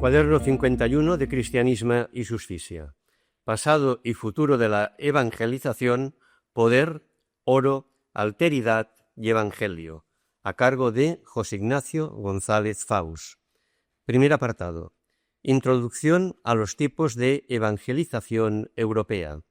Cuaderno 51 de Cristianisme y Justicia. Pasado y futuro de la evangelización, poder, oro, alteridad y evangelio. A cargo de José Ignacio González Faus. Primer apartado. Introducción a los tipos de evangelización europea.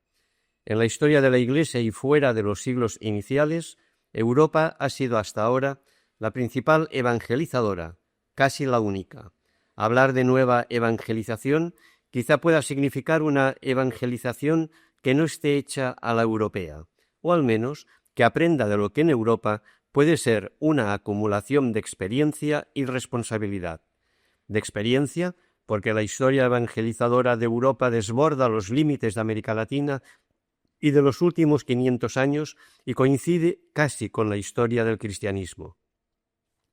En la historia de la Iglesia y fuera de los siglos iniciales, Europa ha sido hasta ahora la principal evangelizadora, casi la única. Hablar de nueva evangelización quizá pueda significar una evangelización que no esté hecha a la europea, o al menos que aprenda de lo que en Europa puede ser una acumulación de experiencia y responsabilidad. De experiencia, porque la historia evangelizadora de Europa desborda los límites de América Latina y de los últimos 500 años y coincide casi con la historia del cristianismo.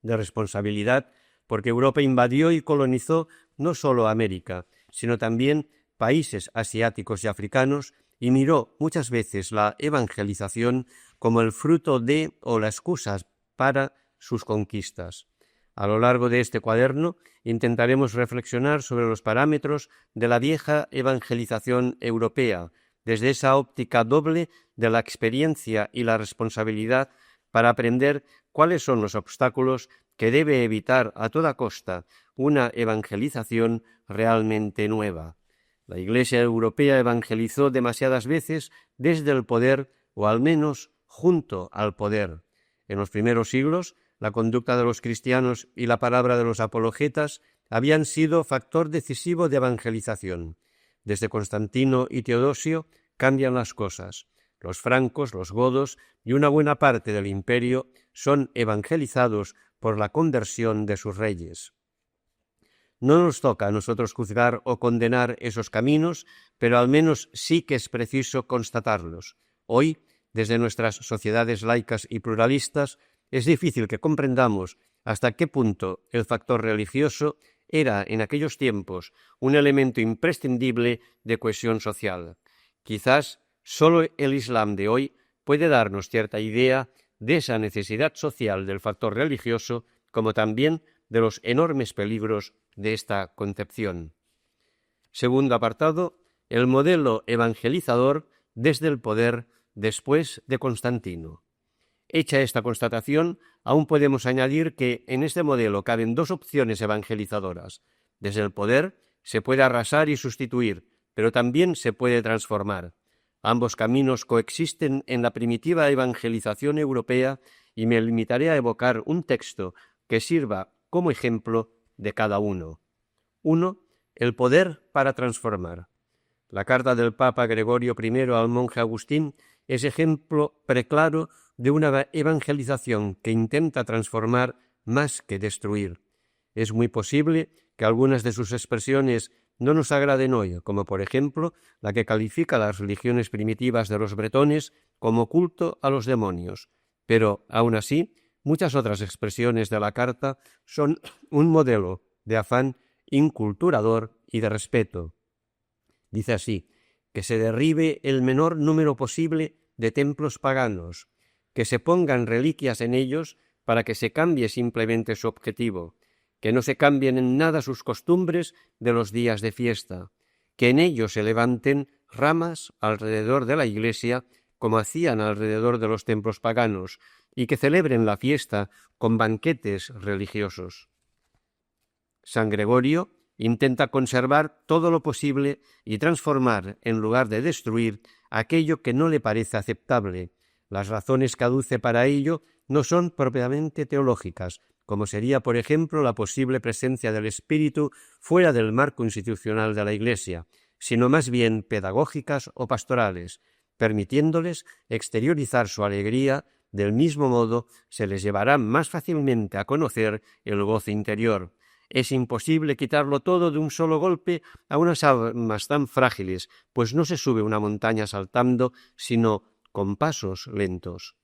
De responsabilidad, porque Europa invadió y colonizó no solo América, sino también países asiáticos y africanos, y miró muchas veces la evangelización como el fruto de o la excusa para sus conquistas. A lo largo de este cuaderno intentaremos reflexionar sobre los parámetros de la vieja evangelización europea, desde esa óptica doble de la experiencia y la responsabilidad, para aprender cuáles son los obstáculos que debe evitar a toda costa una evangelización realmente nueva. La Iglesia europea evangelizó demasiadas veces desde el poder, o al menos junto al poder. En los primeros siglos, la conducta de los cristianos y la palabra de los apologetas habían sido factor decisivo de evangelización. Desde Constantino y Teodosio cambian las cosas. Los francos, los godos y una buena parte del imperio son evangelizados por la conversión de sus reyes. No nos toca a nosotros juzgar o condenar esos caminos, pero al menos sí que es preciso constatarlos. Hoy, desde nuestras sociedades laicas y pluralistas, es difícil que comprendamos hasta qué punto el factor religioso era en aquellos tiempos un elemento imprescindible de cohesión social. Quizás solo el Islam de hoy puede darnos cierta idea de esa necesidad social del factor religioso, como también de los enormes peligros de esta concepción. Segundo apartado, el modelo evangelizador desde el poder después de Constantino. Hecha esta constatación, aún podemos añadir que en este modelo caben dos opciones evangelizadoras. Desde el poder se puede arrasar y sustituir, pero también se puede transformar. Ambos caminos coexisten en la primitiva evangelización europea y me limitaré a evocar un texto que sirva como ejemplo de cada uno. 1. El poder para transformar. La carta del Papa Gregorio I al monje Agustín es ejemplo preclaro de una evangelización que intenta transformar más que destruir. Es muy posible que algunas de sus expresiones no nos agraden hoy, como por ejemplo la que califica las religiones primitivas de los bretones como culto a los demonios, pero aún así muchas otras expresiones de la carta son un modelo de afán inculturador y de respeto. Dice así: que se derribe el menor número posible de templos paganos, que se pongan reliquias en ellos para que se cambie simplemente su objetivo, que no se cambien en nada sus costumbres de los días de fiesta, que en ellos se levanten ramas alrededor de la iglesia como hacían alrededor de los templos paganos, y que celebren la fiesta con banquetes religiosos. San Gregorio intenta conservar todo lo posible y transformar, en lugar de destruir, aquello que no le parece aceptable. Las razones que aduce para ello no son propiamente teológicas, como sería, por ejemplo, la posible presencia del Espíritu fuera del marco institucional de la Iglesia, sino más bien pedagógicas o pastorales, permitiéndoles exteriorizar su alegría. Del mismo modo, se les llevará más fácilmente a conocer el gozo interior. Es imposible quitarlo todo de un solo golpe a unas almas tan frágiles, pues no se sube una montaña saltando, sino con pasos lentos.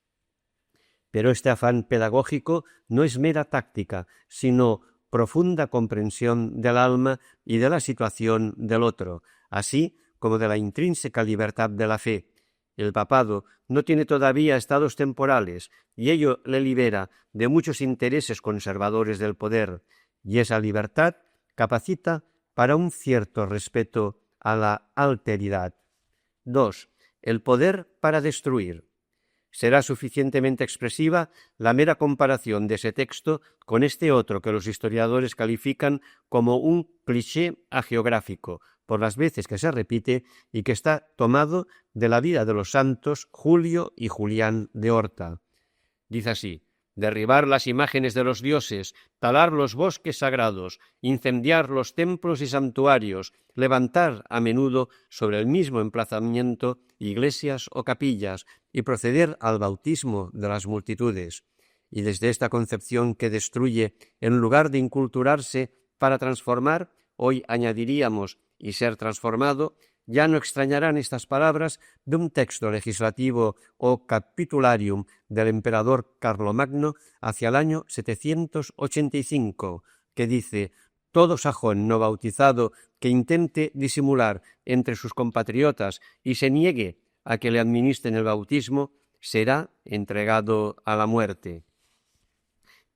Pero este afán pedagógico no es mera táctica, sino profunda comprensión del alma y de la situación del otro, así como de la intrínseca libertad de la fe. El papado no tiene todavía estados temporales y ello le libera de muchos intereses conservadores del poder, y esa libertad capacita para un cierto respeto a la alteridad. 2. El poder para destruir. Será suficientemente expresiva la mera comparación de ese texto con este otro que los historiadores califican como un cliché hagiográfico, por las veces que se repite y que está tomado de la vida de los santos Julio y Julián de Horta. Dice así: derribar las imágenes de los dioses, talar los bosques sagrados, incendiar los templos y santuarios, levantar a menudo sobre el mismo emplazamiento iglesias o capillas y proceder al bautismo de las multitudes. Y desde esta concepción que destruye en lugar de inculturarse para transformar, hoy añadiríamos y ser transformado, ya no extrañarán estas palabras de un texto legislativo o capitularium del emperador Carlomagno hacia el año 785, que dice: todo sajón no bautizado que intente disimular entre sus compatriotas y se niegue a que le administren el bautismo será entregado a la muerte.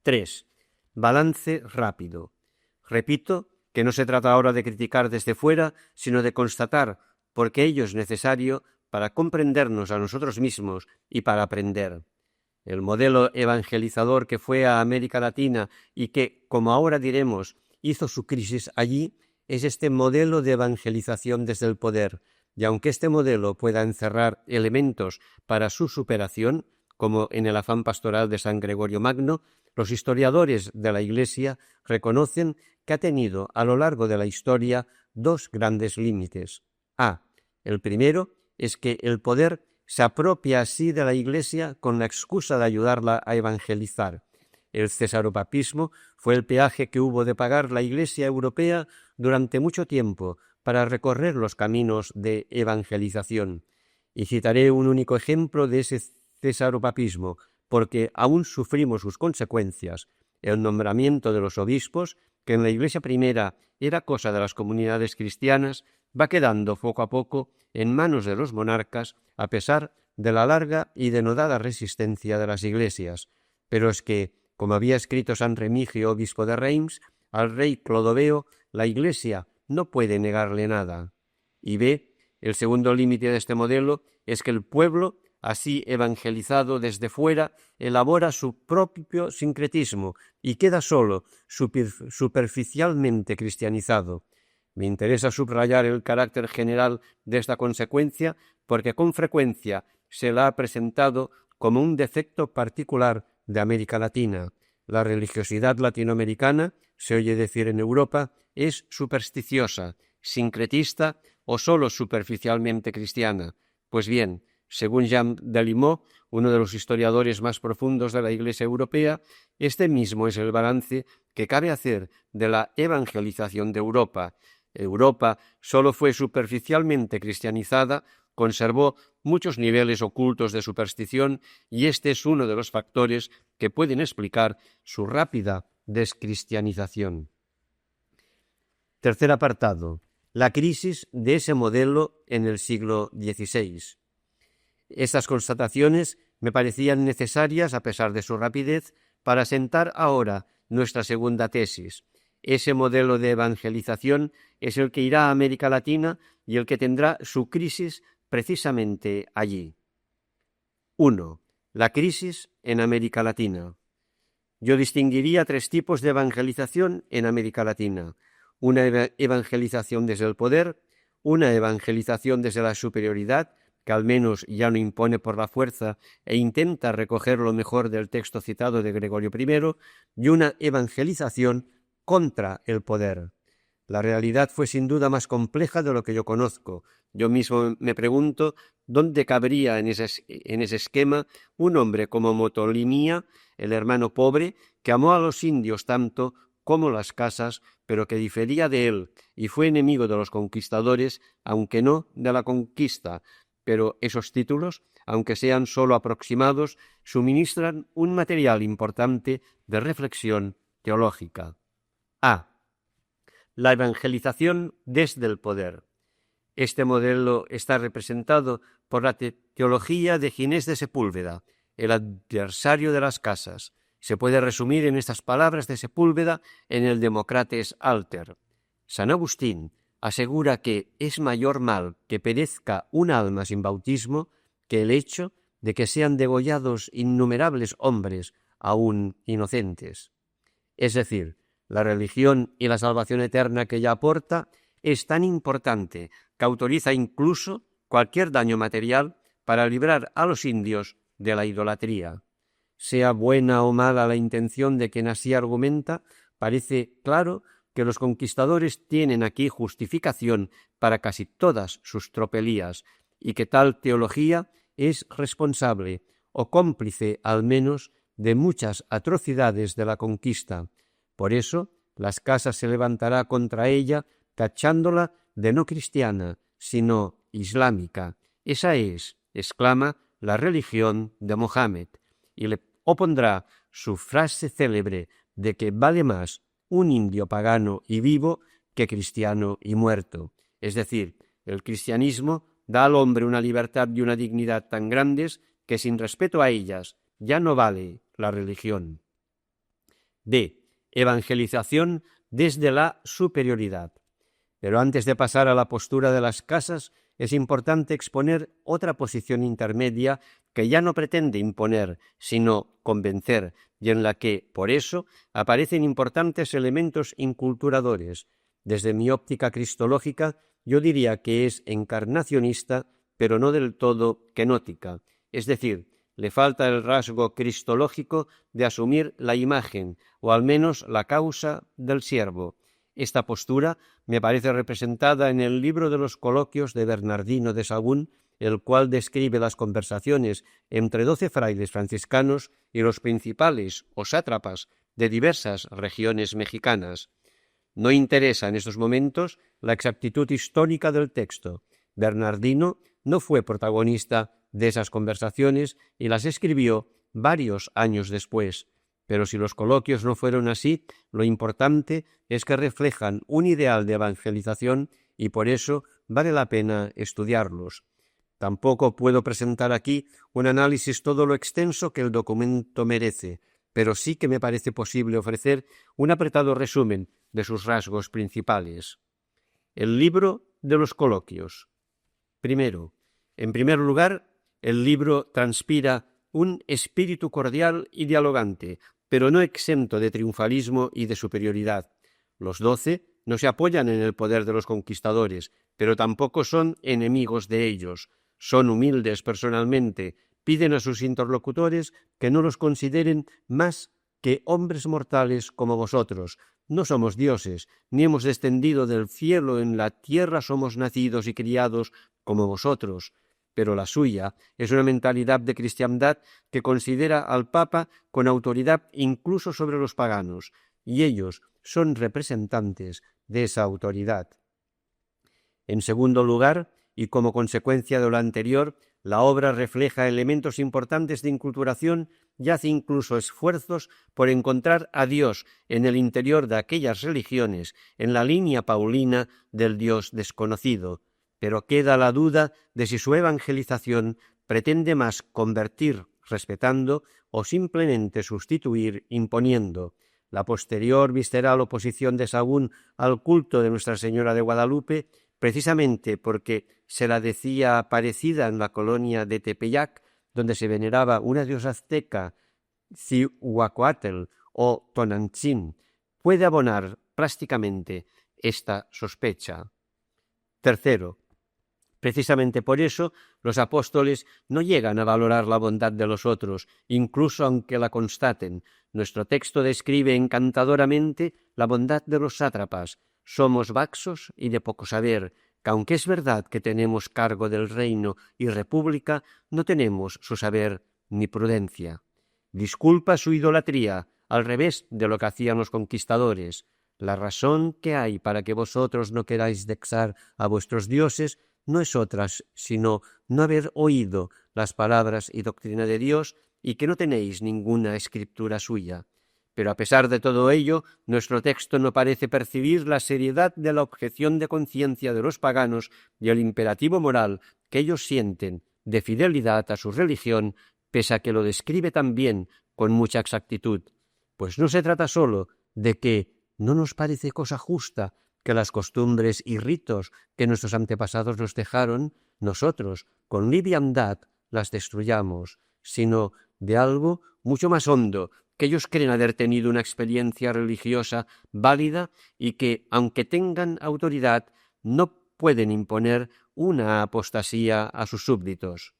3. Balance rápido. Repito que no se trata ahora de criticar desde fuera, sino de constatar, porque ello es necesario para comprendernos a nosotros mismos y para aprender. El modelo evangelizador que fue a América Latina y que, como ahora diremos, hizo su crisis allí, es este modelo de evangelización desde el poder, y aunque este modelo pueda encerrar elementos para su superación, como en el afán pastoral de San Gregorio Magno, los historiadores de la Iglesia reconocen que ha tenido a lo largo de la historia dos grandes límites. El primero es que el poder se apropia así de la Iglesia con la excusa de ayudarla a evangelizar. El cesaropapismo fue el peaje que hubo de pagar la Iglesia europea durante mucho tiempo para recorrer los caminos de evangelización. Y citaré un único ejemplo de ese cesaropapismo, porque aún sufrimos sus consecuencias: el nombramiento de los obispos, que en la Iglesia primera era cosa de las comunidades cristianas, va quedando poco a poco en manos de los monarcas, a pesar de la larga y denodada resistencia de las iglesias. Pero es que, como había escrito San Remigio, obispo de Reims, al rey Clodoveo la Iglesia no puede negarle nada. Y B. El segundo límite de este modelo es que el pueblo, así evangelizado desde fuera, elabora su propio sincretismo y queda solo superficialmente cristianizado. Me interesa subrayar el carácter general de esta consecuencia porque con frecuencia se la ha presentado como un defecto particular de América Latina. La religiosidad latinoamericana, se oye decir en Europa, es supersticiosa, sincretista o solo superficialmente cristiana. Pues bien, según Jean Delimot, uno de los historiadores más profundos de la Iglesia europea, este mismo es el balance que cabe hacer de la evangelización de Europa. Europa solo fue superficialmente cristianizada, conservó muchos niveles ocultos de superstición y este es uno de los factores que pueden explicar su rápida descristianización. Tercer apartado: la crisis de ese modelo en el siglo XVI. Estas constataciones me parecían necesarias, a pesar de su rapidez, para sentar ahora nuestra segunda tesis. Ese modelo de evangelización es el que irá a América Latina y el que tendrá su crisis precisamente allí. 1. La crisis en América Latina. Yo distinguiría tres tipos de evangelización en América Latina: una evangelización desde el poder, una evangelización desde la superioridad, que al menos ya no impone por la fuerza e intenta recoger lo mejor del texto citado de Gregorio I, y una evangelización contra el poder. La realidad fue sin duda más compleja de lo que yo conozco. Yo mismo me pregunto dónde cabría en ese esquema un hombre como Motolinía, el hermano pobre, que amó a los indios tanto como las casas, pero que difería de él y fue enemigo de los conquistadores, aunque no de la conquista. Pero esos títulos, aunque sean sólo aproximados, suministran un material importante de reflexión teológica. La evangelización desde el poder. Este modelo está representado por la teología de Ginés de Sepúlveda, el adversario de las casas. Se puede resumir en estas palabras de Sepúlveda en el Democrates Alter: San Agustín asegura que es mayor mal que perezca un alma sin bautismo que el hecho de que sean degollados innumerables hombres aún inocentes. Es decir, la religión y la salvación eterna que ella aporta es tan importante que autoriza incluso cualquier daño material para librar a los indios de la idolatría. Sea buena o mala la intención de quien así argumenta, parece claro que los conquistadores tienen aquí justificación para casi todas sus tropelías y que tal teología es responsable o cómplice al menos de muchas atrocidades de la conquista. Por eso las casas se levantará contra ella tachándola de no cristiana, sino islámica. Esa es, exclama, la religión de Mohammed, y le opondrá su frase célebre de que vale más un indio pagano y vivo que cristiano y muerto. Es decir, el cristianismo da al hombre una libertad y una dignidad tan grandes que sin respeto a ellas ya no vale la religión. D. Evangelización desde la superioridad. Pero antes de pasar a la postura de las casas, es importante exponer otra posición intermedia que ya no pretende imponer, sino convencer, y en la que, por eso, aparecen importantes elementos inculturadores. Desde mi óptica cristológica, yo diría que es encarnacionista, pero no del todo kenótica, es decir, le falta el rasgo cristológico de asumir la imagen, o al menos la causa del siervo. Esta postura me parece representada en el libro de los coloquios de Bernardino de Sahagún, el cual describe las conversaciones entre 12 frailes franciscanos y los principales o sátrapas de diversas regiones mexicanas. No interesa en estos momentos la exactitud histórica del texto. Bernardino no fue protagonista de esas conversaciones y las escribió varios años después. Pero si los coloquios no fueron así, lo importante es que reflejan un ideal de evangelización y por eso vale la pena estudiarlos. Tampoco puedo presentar aquí un análisis todo lo extenso que el documento merece, pero sí que me parece posible ofrecer un apretado resumen de sus rasgos principales. El libro de los coloquios. Primero, en primer lugar, el libro transpira un espíritu cordial y dialogante, pero no exento de triunfalismo y de superioridad. Los 12 no se apoyan en el poder de los conquistadores, pero tampoco son enemigos de ellos. Son humildes personalmente, piden a sus interlocutores que no los consideren más que hombres mortales como vosotros. No somos dioses, ni hemos descendido del cielo, en la tierra somos nacidos y criados como vosotros. Pero la suya es una mentalidad de cristiandad que considera al Papa con autoridad incluso sobre los paganos, y ellos son representantes de esa autoridad. En segundo lugar, y como consecuencia de lo anterior, la obra refleja elementos importantes de inculturación y hace incluso esfuerzos por encontrar a Dios en el interior de aquellas religiones, en la línea paulina del Dios desconocido. Pero queda la duda de si su evangelización pretende más convertir respetando o simplemente sustituir imponiendo. La posterior visceral oposición de Sahagún al culto de Nuestra Señora de Guadalupe, precisamente porque se la decía parecida en la colonia de Tepeyac, donde se veneraba una diosa azteca, Cihuacóatl o Tonantzin, puede abonar prácticamente esta sospecha. Tercero, precisamente por eso los apóstoles no llegan a valorar la bondad de los otros, incluso aunque la constaten. Nuestro texto describe encantadoramente la bondad de los sátrapas. Somos vaxos y de poco saber, que aunque es verdad que tenemos cargo del reino y república, no tenemos su saber ni prudencia. Disculpa su idolatría, al revés de lo que hacían los conquistadores. La razón que hay para que vosotros no queráis vexar a vuestros dioses no es otra sino no haber oído las palabras y doctrina de Dios y que no tenéis ninguna escritura suya. Pero a pesar de todo ello, nuestro texto no parece percibir la seriedad de la objeción de conciencia de los paganos y el imperativo moral que ellos sienten de fidelidad a su religión, pese a que lo describe también con mucha exactitud. Pues no se trata sólo de que no nos parece cosa justa que las costumbres y ritos que nuestros antepasados nos dejaron, nosotros, con liviandad, las destruyamos, sino de algo mucho más hondo, que ellos creen haber tenido una experiencia religiosa válida y que, aunque tengan autoridad, no pueden imponer una apostasía a sus súbditos.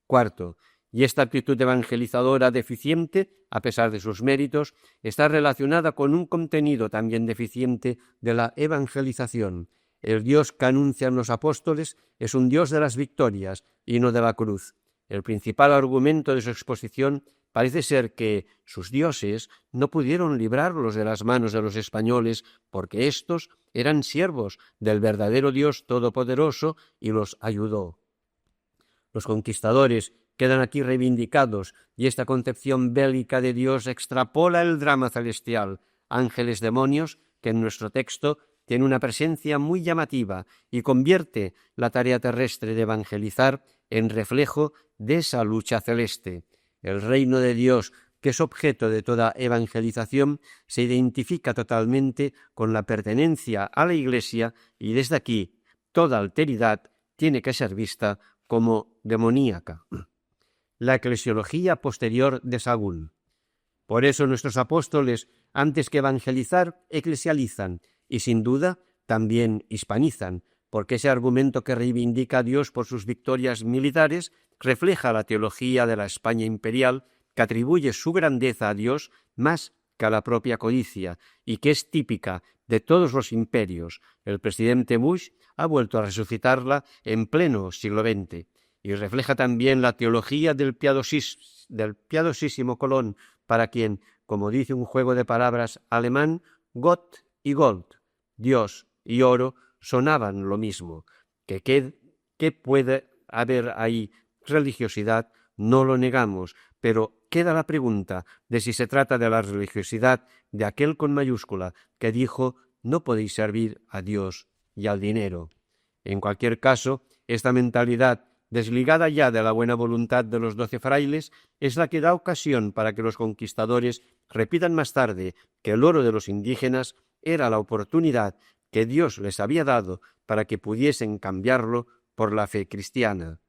Cuarto, y esta actitud evangelizadora deficiente, a pesar de sus méritos, está relacionada con un contenido también deficiente de la evangelización. El Dios que anuncian los apóstoles es un Dios de las victorias y no de la cruz. El principal argumento de su exposición parece ser que sus dioses no pudieron librarlos de las manos de los españoles porque éstos eran siervos del verdadero Dios todopoderoso y los ayudó. Los conquistadores quedan aquí reivindicados y esta concepción bélica de Dios extrapola el drama celestial, ángeles demonios, que en nuestro texto tiene una presencia muy llamativa y convierte la tarea terrestre de evangelizar en reflejo de esa lucha celeste. El reino de Dios, que es objeto de toda evangelización, se identifica totalmente con la pertenencia a la Iglesia y desde aquí toda alteridad tiene que ser vista como demoníaca. La eclesiología posterior de Sagún. Por eso nuestros apóstoles, antes que evangelizar, eclesializan y sin duda también hispanizan, porque ese argumento que reivindica a Dios por sus victorias militares refleja la teología de la España imperial, que atribuye su grandeza a Dios más que a la propia codicia y que es típica de todos los imperios. El presidente Bush ha vuelto a resucitarla en pleno siglo XX y refleja también la teología del piadosísimo Colón, para quien, como dice un juego de palabras alemán, Gott y Gold, Dios y oro, sonaban lo mismo. ¿Qué puede haber ahí religiosidad? No lo negamos, pero queda la pregunta de si se trata de la religiosidad de aquel con mayúscula que dijo: no podéis servir a Dios y al dinero. En cualquier caso, esta mentalidad, desligada ya de la buena voluntad de los 12 frailes, es la que da ocasión para que los conquistadores repitan más tarde que el oro de los indígenas era la oportunidad que Dios les había dado para que pudiesen cambiarlo por la fe cristiana.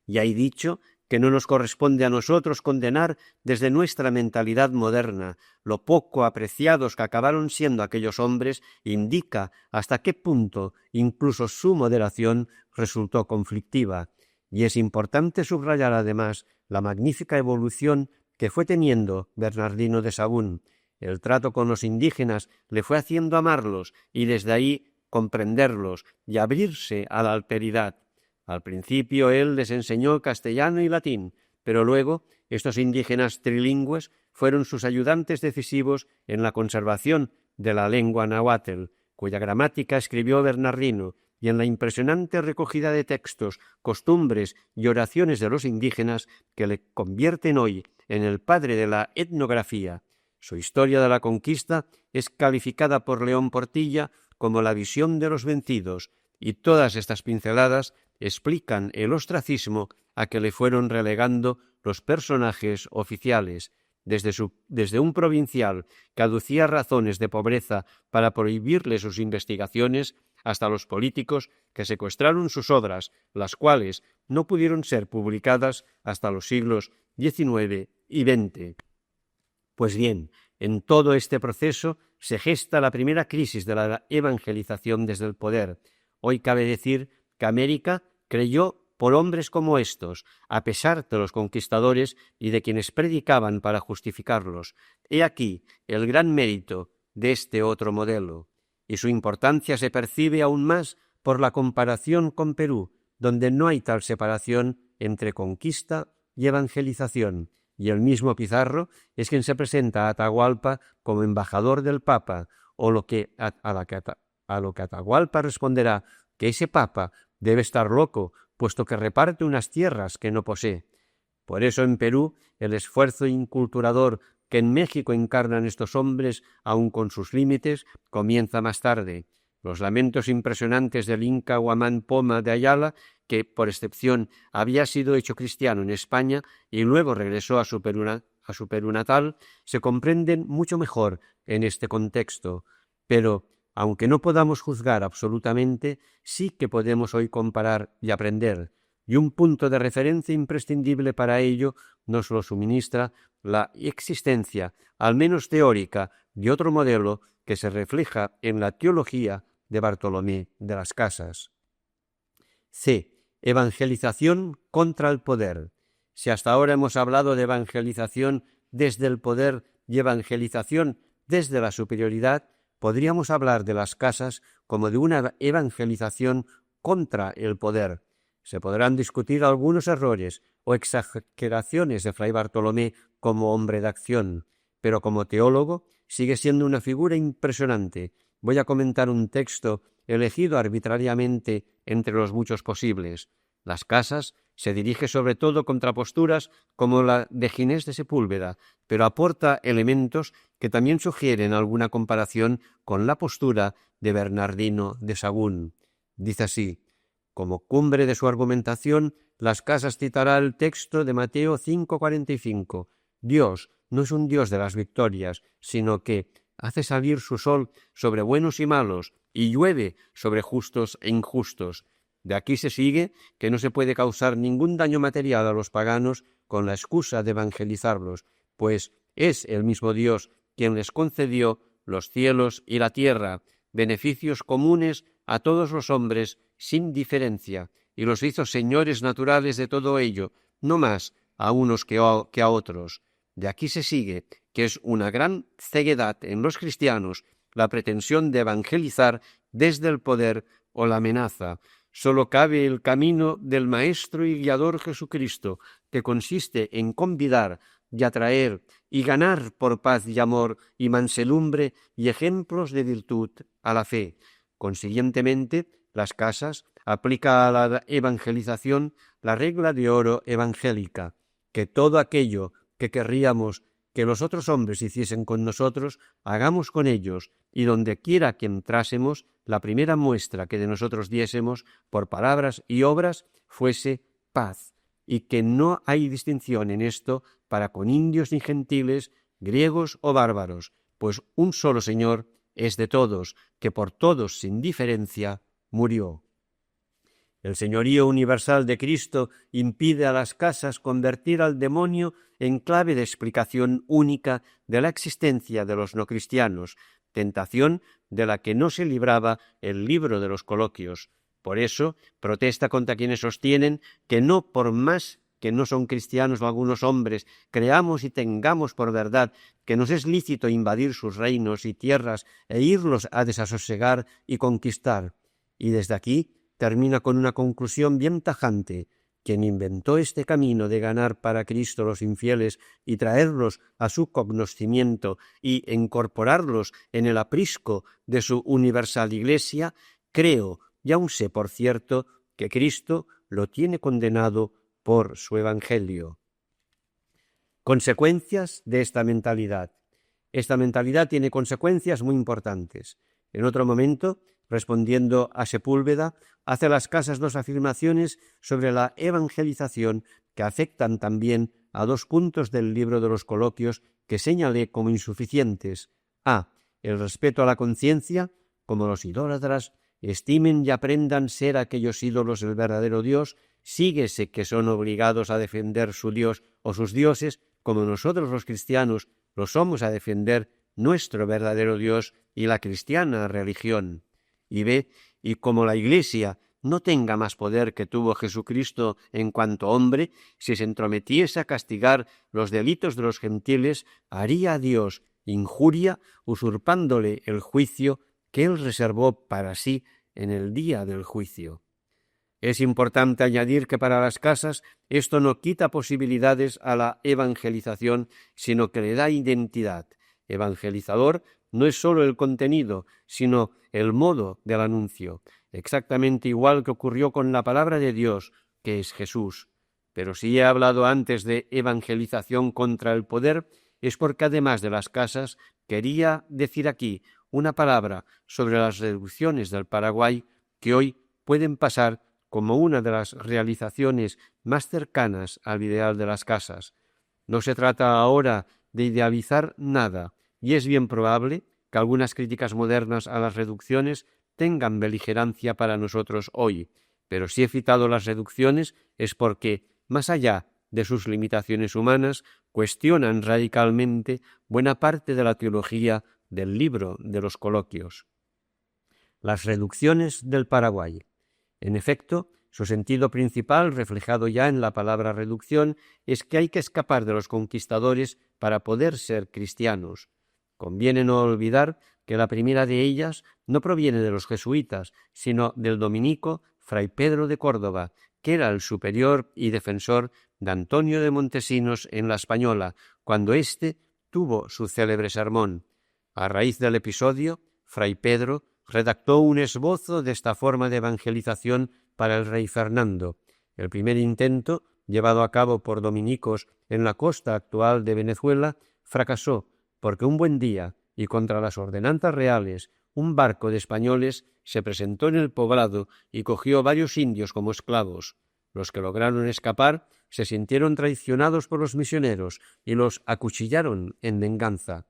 Y hay dicho que no nos corresponde a nosotros condenar desde nuestra mentalidad moderna lo poco apreciados que acabaron siendo aquellos hombres, indica hasta qué punto incluso su moderación resultó conflictiva. Y es importante subrayar además la magnífica evolución que fue teniendo Bernardino de Sahagún. El trato con los indígenas le fue haciendo amarlos y desde ahí comprenderlos y abrirse a la alteridad. Al principio él les enseñó castellano y latín, pero luego estos indígenas trilingües fueron sus ayudantes decisivos en la conservación de la lengua nahuatl, cuya gramática escribió Bernardino, y en la impresionante recogida de textos, costumbres y oraciones de los indígenas que le convierten hoy en el padre de la etnografía. Su historia de la conquista es calificada por León Portilla como la visión de los vencidos, y todas estas pinceladas explican el ostracismo a que le fueron relegando los personajes oficiales, desde un provincial que aducía razones de pobreza para prohibirle sus investigaciones, hasta los políticos que secuestraron sus obras, las cuales no pudieron ser publicadas hasta los siglos XIX y XX. Pues bien, en todo este proceso se gesta la primera crisis de la evangelización desde el poder. Hoy cabe decir que América creyó por hombres como estos, a pesar de los conquistadores y de quienes predicaban para justificarlos. He aquí el gran mérito de este otro modelo, y su importancia se percibe aún más por la comparación con Perú, donde no hay tal separación entre conquista y evangelización, y el mismo Pizarro es quien se presenta a Atahualpa como embajador del Papa, o lo que Atahualpa responderá que ese Papa debe estar loco, puesto que reparte unas tierras que no posee. Por eso en Perú el esfuerzo inculturador que en México encarnan estos hombres, aun con sus límites, comienza más tarde. Los lamentos impresionantes del Inca Huamán Poma de Ayala, que por excepción había sido hecho cristiano en España y luego regresó a su Perú natal, se comprenden mucho mejor en este contexto. Pero aunque no podamos juzgar absolutamente, sí que podemos hoy comparar y aprender, y un punto de referencia imprescindible para ello nos lo suministra la existencia, al menos teórica, de otro modelo que se refleja en la teología de Bartolomé de las Casas. C. Evangelización contra el poder. Si hasta ahora hemos hablado de evangelización desde el poder y evangelización desde la superioridad, podríamos hablar de las casas como de una evangelización contra el poder. Se podrán discutir algunos errores o exageraciones de Fray Bartolomé como hombre de acción, pero como teólogo sigue siendo una figura impresionante. Voy a comentar un texto elegido arbitrariamente entre los muchos posibles. Las Casas se dirige sobre todo contra posturas como la de Ginés de Sepúlveda, pero aporta elementos que también sugieren alguna comparación con la postura de Bernardino de Sahagún. Dice así: como cumbre de su argumentación, Las Casas citará el texto de Mateo 5:45. Dios no es un Dios de las victorias, sino que hace salir su sol sobre buenos y malos, y llueve sobre justos e injustos. De aquí se sigue que no se puede causar ningún daño material a los paganos con la excusa de evangelizarlos, pues es el mismo Dios quien les concedió los cielos y la tierra, beneficios comunes a todos los hombres sin diferencia, y los hizo señores naturales de todo ello, no más a unos que a otros. De aquí se sigue que es una gran ceguedad en los cristianos la pretensión de evangelizar desde el poder o la amenaza. Solo cabe el camino del Maestro y Guiador Jesucristo, que consiste en convidar y atraer y ganar por paz y amor y mansedumbre y ejemplos de virtud a la fe. Consiguientemente, Las Casas aplica a la evangelización la regla de oro evangélica, que todo aquello que querríamos que los otros hombres hiciesen con nosotros, hagamos con ellos, y donde quiera que entrásemos, la primera muestra que de nosotros diésemos, por palabras y obras, fuese paz, y que no hay distinción en esto para con indios ni gentiles, griegos o bárbaros, pues un solo Señor es de todos, que por todos sin diferencia murió. El señorío universal de Cristo impide a Las Casas convertir al demonio en clave de explicación única de la existencia de los no cristianos, tentación de la que no se libraba el libro de los Coloquios. Por eso protesta contra quienes sostienen que no por más que no son cristianos o algunos hombres, creamos y tengamos por verdad que nos es lícito invadir sus reinos y tierras e irlos a desasosegar y conquistar. Y desde aquí termina con una conclusión bien tajante. Quien inventó este camino de ganar para Cristo los infieles y traerlos a su cognoscimiento y incorporarlos en el aprisco de su universal Iglesia, creo, y aun sé por cierto, que Cristo lo tiene condenado por su Evangelio. Consecuencias de esta mentalidad. Esta mentalidad tiene consecuencias muy importantes. En otro momento, respondiendo a Sepúlveda, hace Las Casas dos afirmaciones sobre la evangelización que afectan también a dos puntos del libro de los Coloquios que señalé como insuficientes. A. El respeto a la conciencia, como los idólatras estimen y aprendan ser aquellos ídolos el verdadero Dios, síguese que son obligados a defender su Dios o sus dioses, como nosotros los cristianos lo somos a defender nuestro verdadero Dios y la cristiana religión. Y B. Y como la Iglesia no tenga más poder que tuvo Jesucristo en cuanto hombre, si se entrometiese a castigar los delitos de los gentiles, haría a Dios injuria usurpándole el juicio que él reservó para sí en el día del juicio. Es importante añadir que para Las Casas esto no quita posibilidades a la evangelización, sino que le da identidad. Evangelizador no es sólo el contenido, sino el modo del anuncio, exactamente igual que ocurrió con la palabra de Dios, que es Jesús. Pero si he hablado antes de evangelización contra el poder, es porque además de Las Casas quería decir aquí una palabra sobre las reducciones del Paraguay que hoy pueden pasar como una de las realizaciones más cercanas al ideal de Las Casas. No se trata ahora de idealizar nada, y es bien probable que algunas críticas modernas a las reducciones tengan beligerancia para nosotros hoy, pero si he citado las reducciones es porque, más allá de sus limitaciones humanas, cuestionan radicalmente buena parte de la teología del libro de los Coloquios. Las reducciones del Paraguay. En efecto, su sentido principal, reflejado ya en la palabra reducción, es que hay que escapar de los conquistadores para poder ser cristianos. Conviene no olvidar que la primera de ellas no proviene de los jesuitas, sino del dominico Fray Pedro de Córdoba, que era el superior y defensor de Antonio de Montesinos en la Española, cuando éste tuvo su célebre sermón. A raíz del episodio, Fray Pedro redactó un esbozo de esta forma de evangelización para el rey Fernando. El primer intento, llevado a cabo por dominicos en la costa actual de Venezuela, fracasó porque un buen día, y contra las ordenanzas reales, un barco de españoles se presentó en el poblado y cogió varios indios como esclavos. Los que lograron escapar se sintieron traicionados por los misioneros y los acuchillaron en venganza.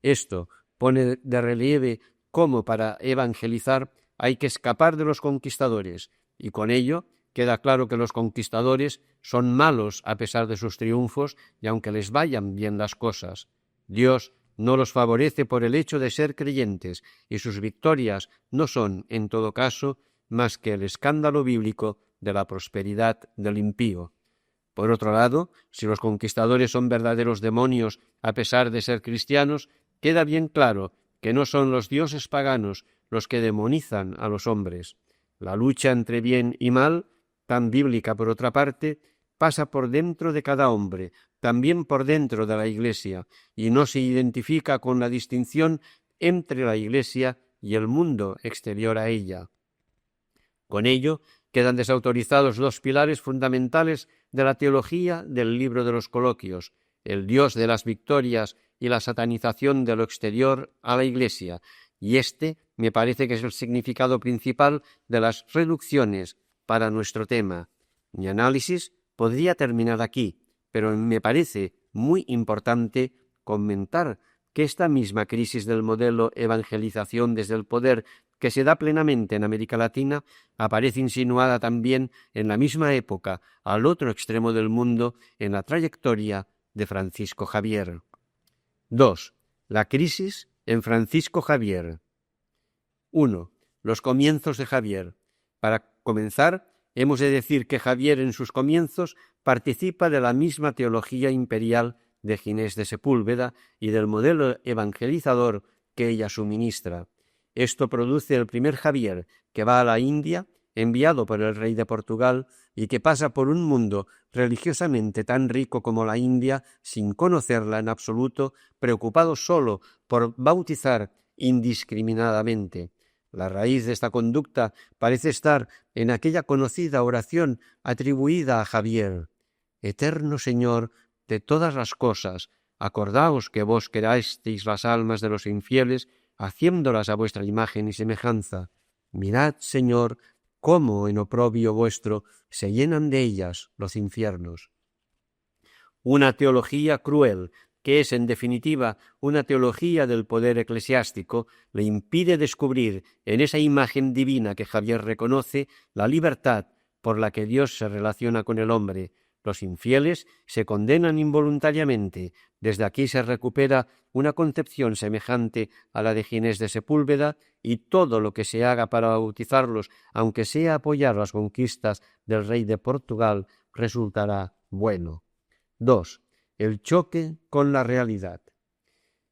Esto pone de relieve cómo para evangelizar hay que escapar de los conquistadores, y con ello queda claro que los conquistadores son malos a pesar de sus triunfos y aunque les vayan bien las cosas. Dios no los favorece por el hecho de ser creyentes, y sus victorias no son, en todo caso, más que el escándalo bíblico de la prosperidad del impío. Por otro lado, si los conquistadores son verdaderos demonios a pesar de ser cristianos, queda bien claro que no son los dioses paganos los que demonizan a los hombres. La lucha entre bien y mal, tan bíblica por otra parte, pasa por dentro de cada hombre, también por dentro de la Iglesia, y no se identifica con la distinción entre la Iglesia y el mundo exterior a ella. Con ello, quedan desautorizados dos pilares fundamentales de la teología del libro de los Coloquios, el Dios de las victorias y la satanización de lo exterior a la Iglesia, y este me parece que es el significado principal de las reducciones para nuestro tema. Mi análisis podría terminar aquí, pero me parece muy importante comentar que esta misma crisis del modelo evangelización desde el poder que se da plenamente en América Latina aparece insinuada también en la misma época al otro extremo del mundo en la trayectoria de Francisco Javier. 2. La crisis en Francisco Javier. 1. Los comienzos de Javier. Para comenzar, hemos de decir que Javier en sus comienzos participa de la misma teología imperial de Ginés de Sepúlveda y del modelo evangelizador que ella suministra. Esto produce el primer Javier, que va a la India, enviado por el rey de Portugal, y que pasa por un mundo religiosamente tan rico como la India, sin conocerla en absoluto, preocupado solo por bautizar indiscriminadamente. La raíz de esta conducta parece estar en aquella conocida oración atribuida a Javier: Eterno Señor de todas las cosas, acordaos que vos creasteis las almas de los infieles, haciéndolas a vuestra imagen y semejanza. Mirad, Señor, cómo en oprobio vuestro se llenan de ellas los infiernos. Una teología cruel, que es en definitiva una teología del poder eclesiástico, le impide descubrir en esa imagen divina que Javier reconoce la libertad por la que Dios se relaciona con el hombre. Los infieles se condenan involuntariamente. Desde aquí se recupera una concepción semejante a la de Ginés de Sepúlveda, y todo lo que se haga para bautizarlos, aunque sea apoyar las conquistas del rey de Portugal, resultará bueno. 2. El choque con la realidad.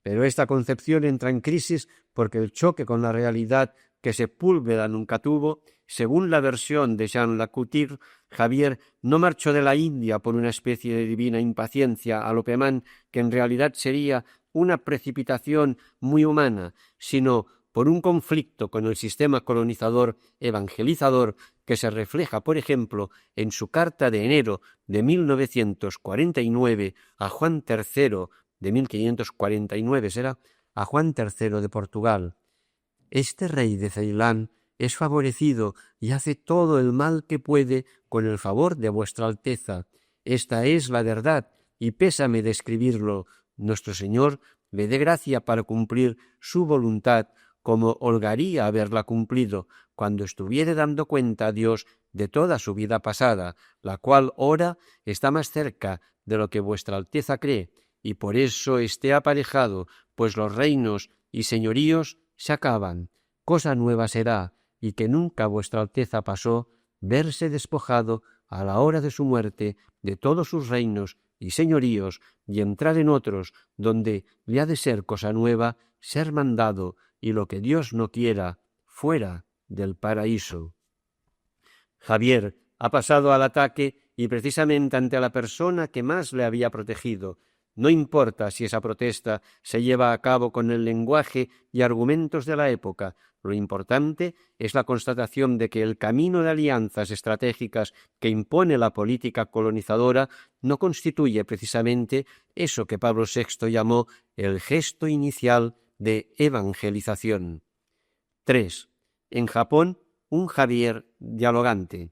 Pero esta concepción entra en crisis porque el choque con la realidad que Sepúlveda nunca tuvo, según la versión de Jean Lacouture, Javier no marchó de la India por una especie de divina impaciencia a lo Pemán, que en realidad sería una precipitación muy humana, sino por un conflicto con el sistema colonizador evangelizador que se refleja, por ejemplo, en su carta de enero de 1949 a Juan III, de 1549 será, a Juan III de Portugal. Este rey de Ceilán es favorecido y hace todo el mal que puede con el favor de vuestra Alteza. Esta es la verdad, y pésame de escribirlo. Nuestro Señor le dé gracia para cumplir su voluntad, como holgaría haberla cumplido, cuando estuviere dando cuenta a Dios de toda su vida pasada, la cual ahora está más cerca de lo que vuestra Alteza cree, y por eso esté aparejado, pues los reinos y señoríos se acaban. Cosa nueva será, y que nunca vuestra Alteza pasó, verse despojado a la hora de su muerte de todos sus reinos y señoríos, y entrar en otros, donde le ha de ser cosa nueva, ser mandado, y lo que Dios no quiera, fuera del paraíso. Javier ha pasado al ataque y precisamente ante la persona que más le había protegido. No importa si esa protesta se lleva a cabo con el lenguaje y argumentos de la época, lo importante es la constatación de que el camino de alianzas estratégicas que impone la política colonizadora no constituye precisamente eso que Pablo VI llamó el gesto inicial de evangelización. 3. En Japón, un Javier dialogante.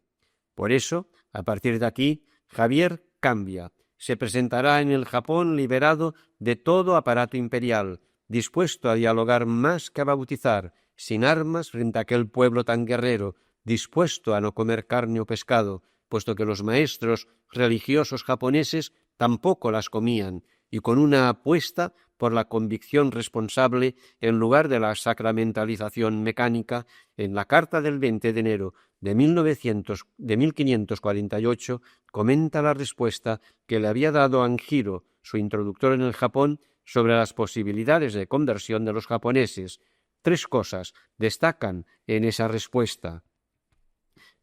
Por eso, a partir de aquí, Javier cambia. Se presentará en el Japón liberado de todo aparato imperial, dispuesto a dialogar más que a bautizar, sin armas frente a aquel pueblo tan guerrero, dispuesto a no comer carne o pescado, puesto que los maestros religiosos japoneses tampoco las comían, y con una apuesta por la convicción responsable en lugar de la sacramentalización mecánica. En la carta del 20 de enero de 1548 comenta la respuesta que le había dado Anjiro, su introductor en el Japón, sobre las posibilidades de conversión de los japoneses. 3 cosas destacan en esa respuesta.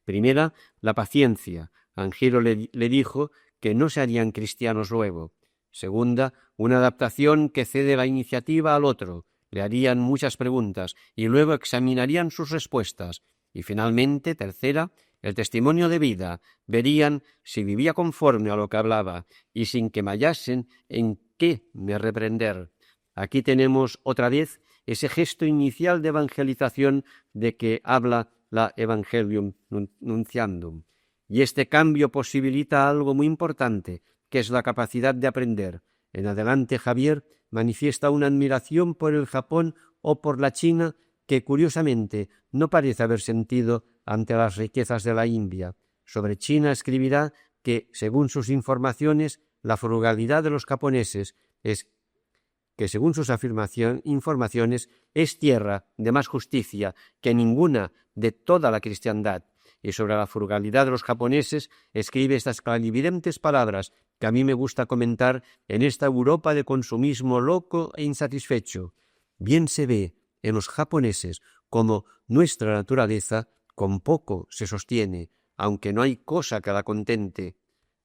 Primera, la paciencia. Anjiro le dijo que no se harían cristianos luego. Segunda, una adaptación que cede la iniciativa al otro. Le harían muchas preguntas y luego examinarían sus respuestas. Y finalmente, tercera, el testimonio de vida. Verían si vivía conforme a lo que hablaba y sin que me hallasen en qué me reprender. Aquí tenemos otra vez ese gesto inicial de evangelización de que habla la Evangelium Nunciandum. Y este cambio posibilita algo muy importante, que es la capacidad de aprender. En adelante, Javier manifiesta una admiración por el Japón o por la China que, curiosamente, no parece haber sentido ante las riquezas de la India. Sobre China escribirá que, según sus informaciones, la frugalidad de los japoneses es que, según sus informaciones, es tierra de más justicia que ninguna de toda la cristiandad. Y sobre la frugalidad de los japoneses escribe estas clarividentes palabras que a mí me gusta comentar en esta Europa de consumismo loco e insatisfecho. Bien se ve en los japoneses como nuestra naturaleza con poco se sostiene, aunque no hay cosa que la contente.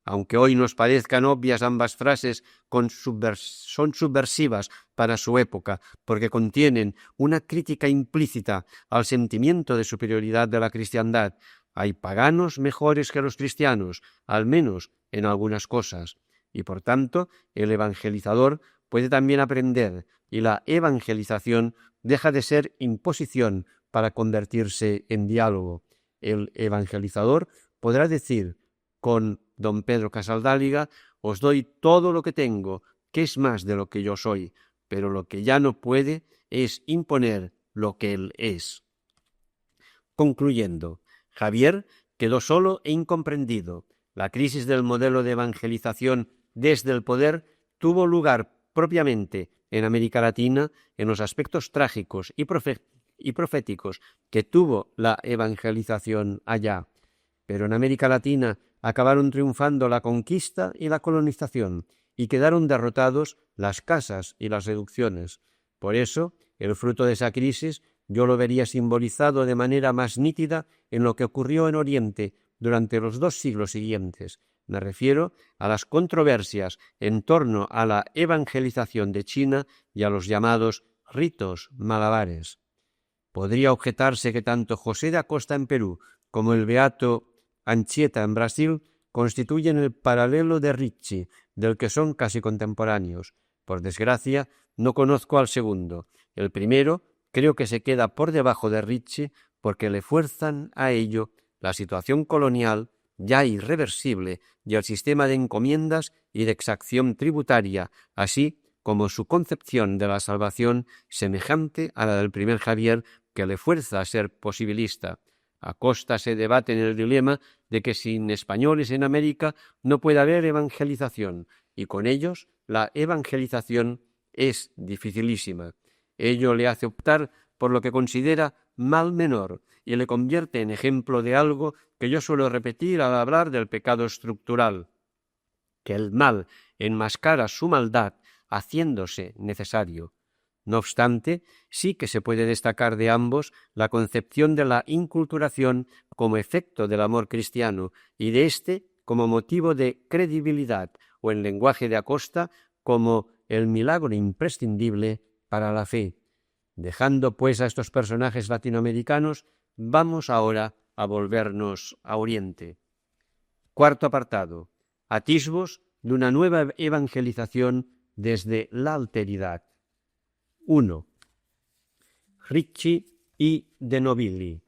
Aunque hoy nos parezcan obvias ambas frases, son subversivas para su época, porque contienen una crítica implícita al sentimiento de superioridad de la cristiandad. Hay paganos mejores que los cristianos, al menos en algunas cosas, y por tanto el evangelizador puede también aprender, y la evangelización deja de ser imposición para convertirse en diálogo. El evangelizador podrá decir con don Pedro Casaldáliga: os doy todo lo que tengo, que es más de lo que yo soy, pero lo que ya no puede es imponer lo que él es. Concluyendo, Javier quedó solo e incomprendido. La crisis del modelo de evangelización desde el poder tuvo lugar propiamente en América Latina en los aspectos trágicos y proféticos que tuvo la evangelización allá. Pero en América Latina acabaron triunfando la conquista y la colonización, y quedaron derrotados las casas y las reducciones. Por eso, el fruto de esa crisis yo lo vería simbolizado de manera más nítida en lo que ocurrió en Oriente durante los 2 siglos siguientes. Me refiero a las controversias en torno a la evangelización de China y a los llamados ritos malabares. Podría objetarse que tanto José de Acosta en Perú como el beato Anchieta en Brasil constituyen el paralelo de Ricci, del que son casi contemporáneos. Por desgracia, no conozco al segundo. El primero creo que se queda por debajo de Ricci porque le fuerzan a ello la situación colonial ya irreversible y el sistema de encomiendas y de exacción tributaria, así como su concepción de la salvación semejante a la del primer Javier, que le fuerza a ser posibilista. Acosta se debate en el dilema de que sin españoles en América no puede haber evangelización, y con ellos la evangelización es dificilísima. Ello le hace optar por lo que considera mal menor y le convierte en ejemplo de algo que yo suelo repetir al hablar del pecado estructural, que el mal enmascara su maldad haciéndose necesario. No obstante, sí que se puede destacar de ambos la concepción de la inculturación como efecto del amor cristiano y de éste como motivo de credibilidad, o en lenguaje de Acosta, como el milagro imprescindible para la fe. Dejando pues a estos personajes latinoamericanos, vamos ahora a volvernos a Oriente. Cuarto apartado: atisbos de una nueva evangelización desde la alteridad. 1. Ricci y De Nobili.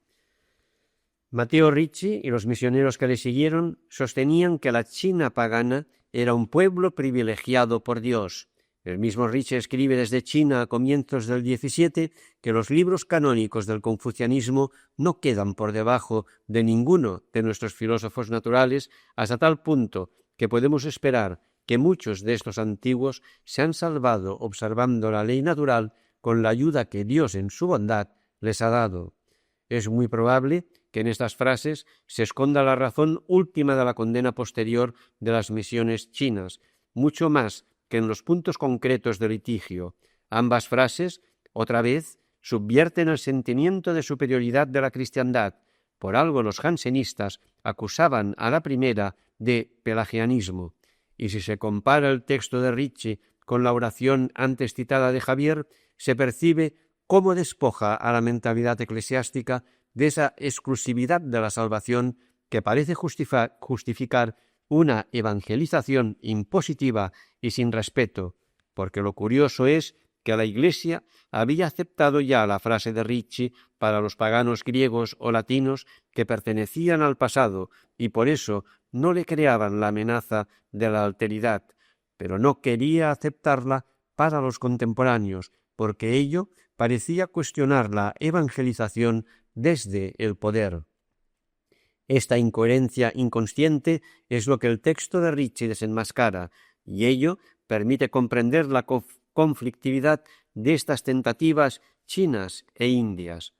Matteo Ricci y los misioneros que le siguieron sostenían que la China pagana era un pueblo privilegiado por Dios. El mismo Ricci escribe desde China a comienzos del 17 que los libros canónicos del confucianismo no quedan por debajo de ninguno de nuestros filósofos naturales, hasta tal punto que podemos esperar que muchos de estos antiguos se han salvado observando la ley natural con la ayuda que Dios en su bondad les ha dado. Es muy probable que en estas frases se esconda la razón última de la condena posterior de las misiones chinas, mucho más que en los puntos concretos del litigio. Ambas frases, otra vez, subvierten el sentimiento de superioridad de la cristiandad. Por algo los jansenistas acusaban a la primera de pelagianismo. Y si se compara el texto de Ricci con la oración antes citada de Javier, se percibe cómo despoja a la mentalidad eclesiástica de esa exclusividad de la salvación que parece justificar una evangelización impositiva y sin respeto, porque lo curioso es que la Iglesia había aceptado ya la frase de Ricci para los paganos griegos o latinos que pertenecían al pasado y por eso no le creaban la amenaza de la alteridad, pero no quería aceptarla para los contemporáneos, porque ello parecía cuestionar la evangelización desde el poder. Esta incoherencia inconsciente es lo que el texto de Ricci desenmascara, y ello permite comprender la conflictividad de estas tentativas chinas e indias.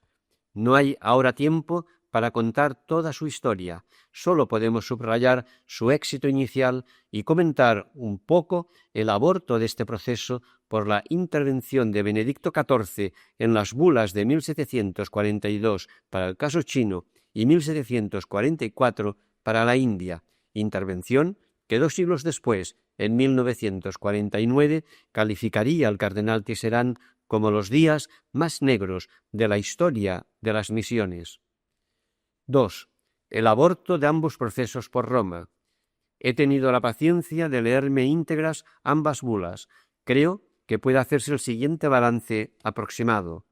No hay ahora tiempo para contar toda su historia, solo podemos subrayar su éxito inicial y comentar un poco el aborto de este proceso por la intervención de Benedicto XIV en las bulas de 1742 para el caso chino y 1744 para la India, intervención que 2 siglos después, en 1949, calificaría al cardenal Tisserand como los días más negros de la historia de las misiones. 2. El aborto de ambos procesos por Roma. He tenido la paciencia de leerme íntegras ambas bulas. Creo que puede hacerse el siguiente balance aproximado.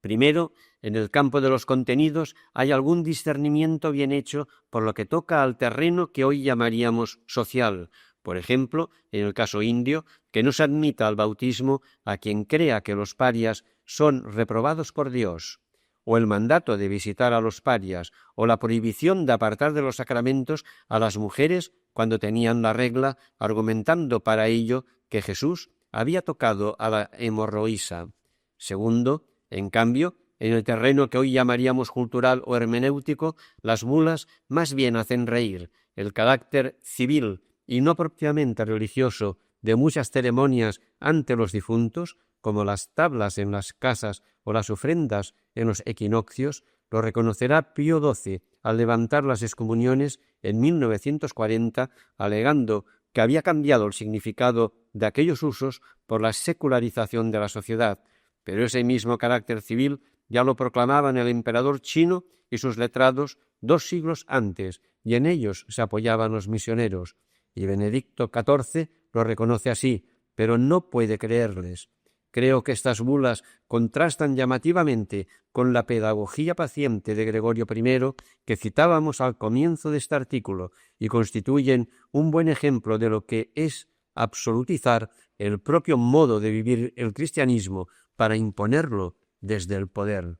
Primero, en el campo de los contenidos hay algún discernimiento bien hecho por lo que toca al terreno que hoy llamaríamos social. Por ejemplo, en el caso indio, que no se admita al bautismo a quien crea que los parias son reprobados por Dios, o el mandato de visitar a los parias, o la prohibición de apartar de los sacramentos a las mujeres cuando tenían la regla, argumentando para ello que Jesús había tocado a la hemorroísa. Segundo, en cambio, en el terreno que hoy llamaríamos cultural o hermenéutico, las bulas más bien hacen reír. El carácter civil y no propiamente religioso de muchas ceremonias ante los difuntos, como las tablas en las casas o las ofrendas en los equinoccios, lo reconocerá Pío XII al levantar las excomuniones en 1940, alegando que había cambiado el significado de aquellos usos por la secularización de la sociedad, pero ese mismo carácter civil ya lo proclamaban el emperador chino y sus letrados 2 siglos antes, y en ellos se apoyaban los misioneros, y Benedicto XIV lo reconoce así, pero no puede creerles. Creo que estas bulas contrastan llamativamente con la pedagogía paciente de Gregorio I que citábamos al comienzo de este artículo y constituyen un buen ejemplo de lo que es absolutizar el propio modo de vivir el cristianismo para imponerlo desde el poder.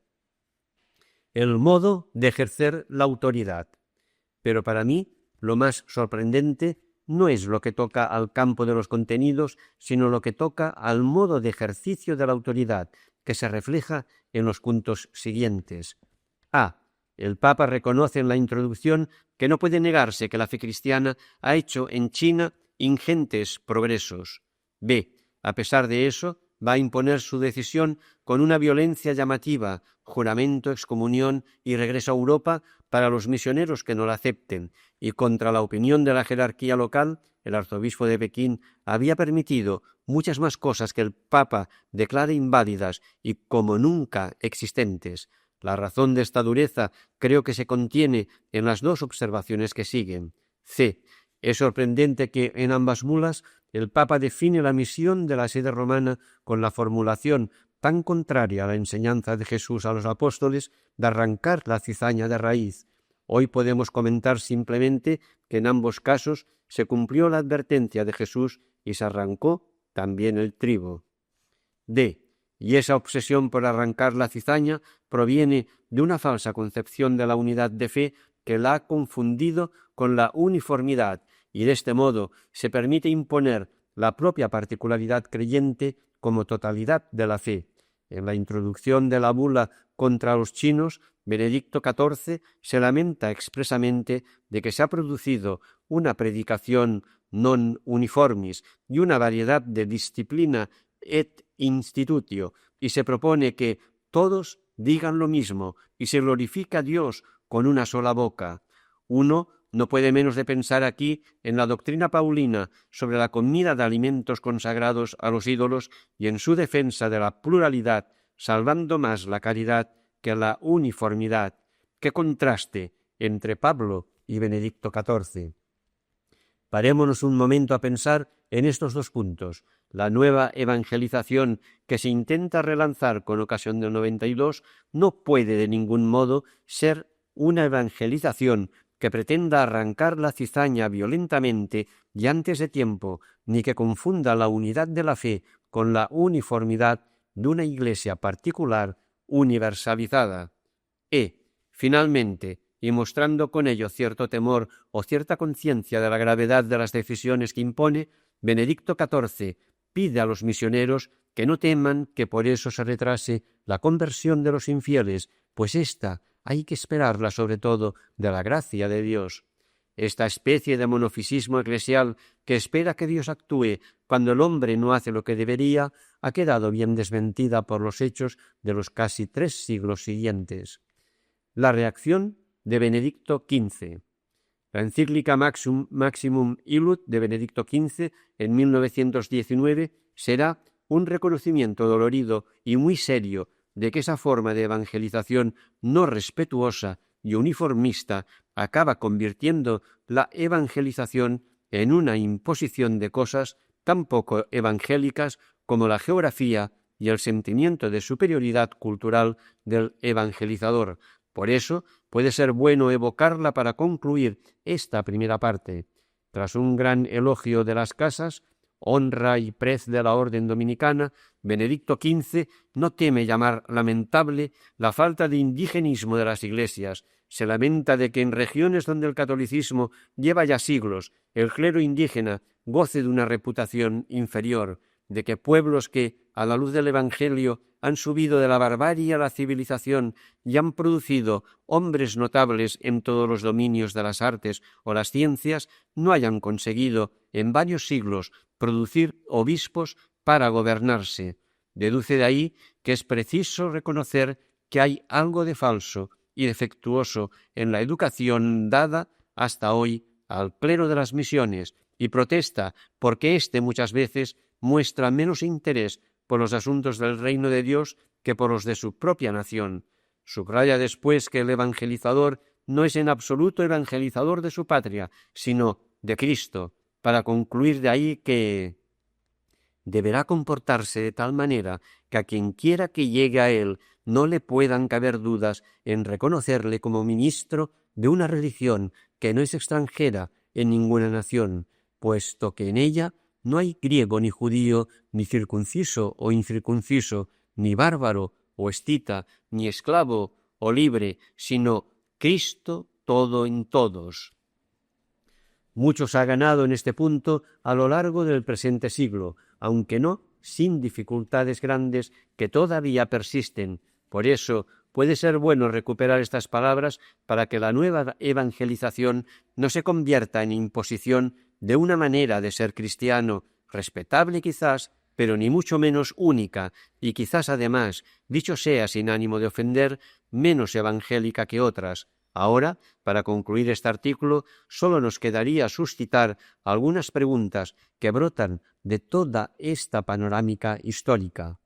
El modo de ejercer la autoridad. Pero para mí, lo más sorprendente no es lo que toca al campo de los contenidos, sino lo que toca al modo de ejercicio de la autoridad, que se refleja en los puntos siguientes. A. El Papa reconoce en la introducción que no puede negarse que la fe cristiana ha hecho en China ingentes progresos. B. A pesar de eso, va a imponer su decisión con una violencia llamativa, juramento, excomunión y regreso a Europa para los misioneros que no la acepten, y contra la opinión de la jerarquía local, el arzobispo de Pekín había permitido muchas más cosas que el Papa declara inválidas y como nunca existentes. La razón de esta dureza creo que se contiene en las dos observaciones que siguen. C. Es sorprendente que en ambas bulas el Papa define la misión de la sede romana con la formulación tan contraria a la enseñanza de Jesús a los apóstoles de arrancar la cizaña de raíz. Hoy podemos comentar simplemente que en ambos casos se cumplió la advertencia de Jesús y se arrancó también el trigo. D. Y esa obsesión por arrancar la cizaña proviene de una falsa concepción de la unidad de fe que la ha confundido con la uniformidad, y de este modo se permite imponer la propia particularidad creyente como totalidad de la fe. En la introducción de la bula contra los chinos, Benedicto XIV se lamenta expresamente de que se ha producido una predicación non uniformis y una variedad de disciplina et institutio, y se propone que todos digan lo mismo y se glorifica a Dios con una sola boca. Uno no puede menos de pensar aquí en la doctrina paulina sobre la comida de alimentos consagrados a los ídolos y en su defensa de la pluralidad, salvando más la caridad que la uniformidad. ¡Qué contraste entre Pablo y Benedicto XIV! Parémonos un momento a pensar en estos dos puntos. La nueva evangelización que se intenta relanzar con ocasión del 92 no puede de ningún modo ser una evangelización que pretenda arrancar la cizaña violentamente y antes de tiempo, ni que confunda la unidad de la fe con la uniformidad de una iglesia particular universalizada. Finalmente, y mostrando con ello cierto temor o cierta conciencia de la gravedad de las decisiones que impone, Benedicto XIV pide a los misioneros que no teman que por eso se retrase la conversión de los infieles, pues ésta hay que esperarla sobre todo de la gracia de Dios. Esta especie de monofisismo eclesial que espera que Dios actúe cuando el hombre no hace lo que debería, ha quedado bien desmentida por los hechos de los casi 3 siglos siguientes. La reacción de Benedicto XV. La encíclica Maximum Illud de Benedicto XV en 1919 será un reconocimiento dolorido y muy serio de que esa forma de evangelización no respetuosa y uniformista acaba convirtiendo la evangelización en una imposición de cosas tan poco evangélicas como la geografía y el sentimiento de superioridad cultural del evangelizador. Por eso puede ser bueno evocarla para concluir esta primera parte. Tras un gran elogio de las casas, honra y prez de la orden dominicana, Benedicto XV no teme llamar lamentable la falta de indigenismo de las iglesias. Se lamenta de que en regiones donde el catolicismo lleva ya siglos, el clero indígena goce de una reputación inferior, de que pueblos que, a la luz del Evangelio, han subido de la barbarie a la civilización y han producido hombres notables en todos los dominios de las artes o las ciencias, no hayan conseguido en varios siglos producir obispos para gobernarse. Deduce de ahí que es preciso reconocer que hay algo de falso y defectuoso en la educación dada hasta hoy al clero de las misiones y protesta porque éste muchas veces muestra menos interés por los asuntos del reino de Dios que por los de su propia nación. Subraya después que el evangelizador no es en absoluto evangelizador de su patria, sino de Cristo, para concluir de ahí que deberá comportarse de tal manera que a quien quiera que llegue a él no le puedan caber dudas en reconocerle como ministro de una religión que no es extranjera en ninguna nación, puesto que en ella no hay griego ni judío, ni circunciso o incircunciso, ni bárbaro o escita, ni esclavo o libre, sino Cristo todo en todos. Mucho se ha ganado en este punto a lo largo del presente siglo, aunque no sin dificultades grandes que todavía persisten. Por eso puede ser bueno recuperar estas palabras para que la nueva evangelización no se convierta en imposición de una manera de ser cristiano, respetable quizás, pero ni mucho menos única, y quizás además, dicho sea sin ánimo de ofender, menos evangélica que otras. Ahora, para concluir este artículo, solo nos quedaría suscitar algunas preguntas que brotan de toda esta panorámica histórica.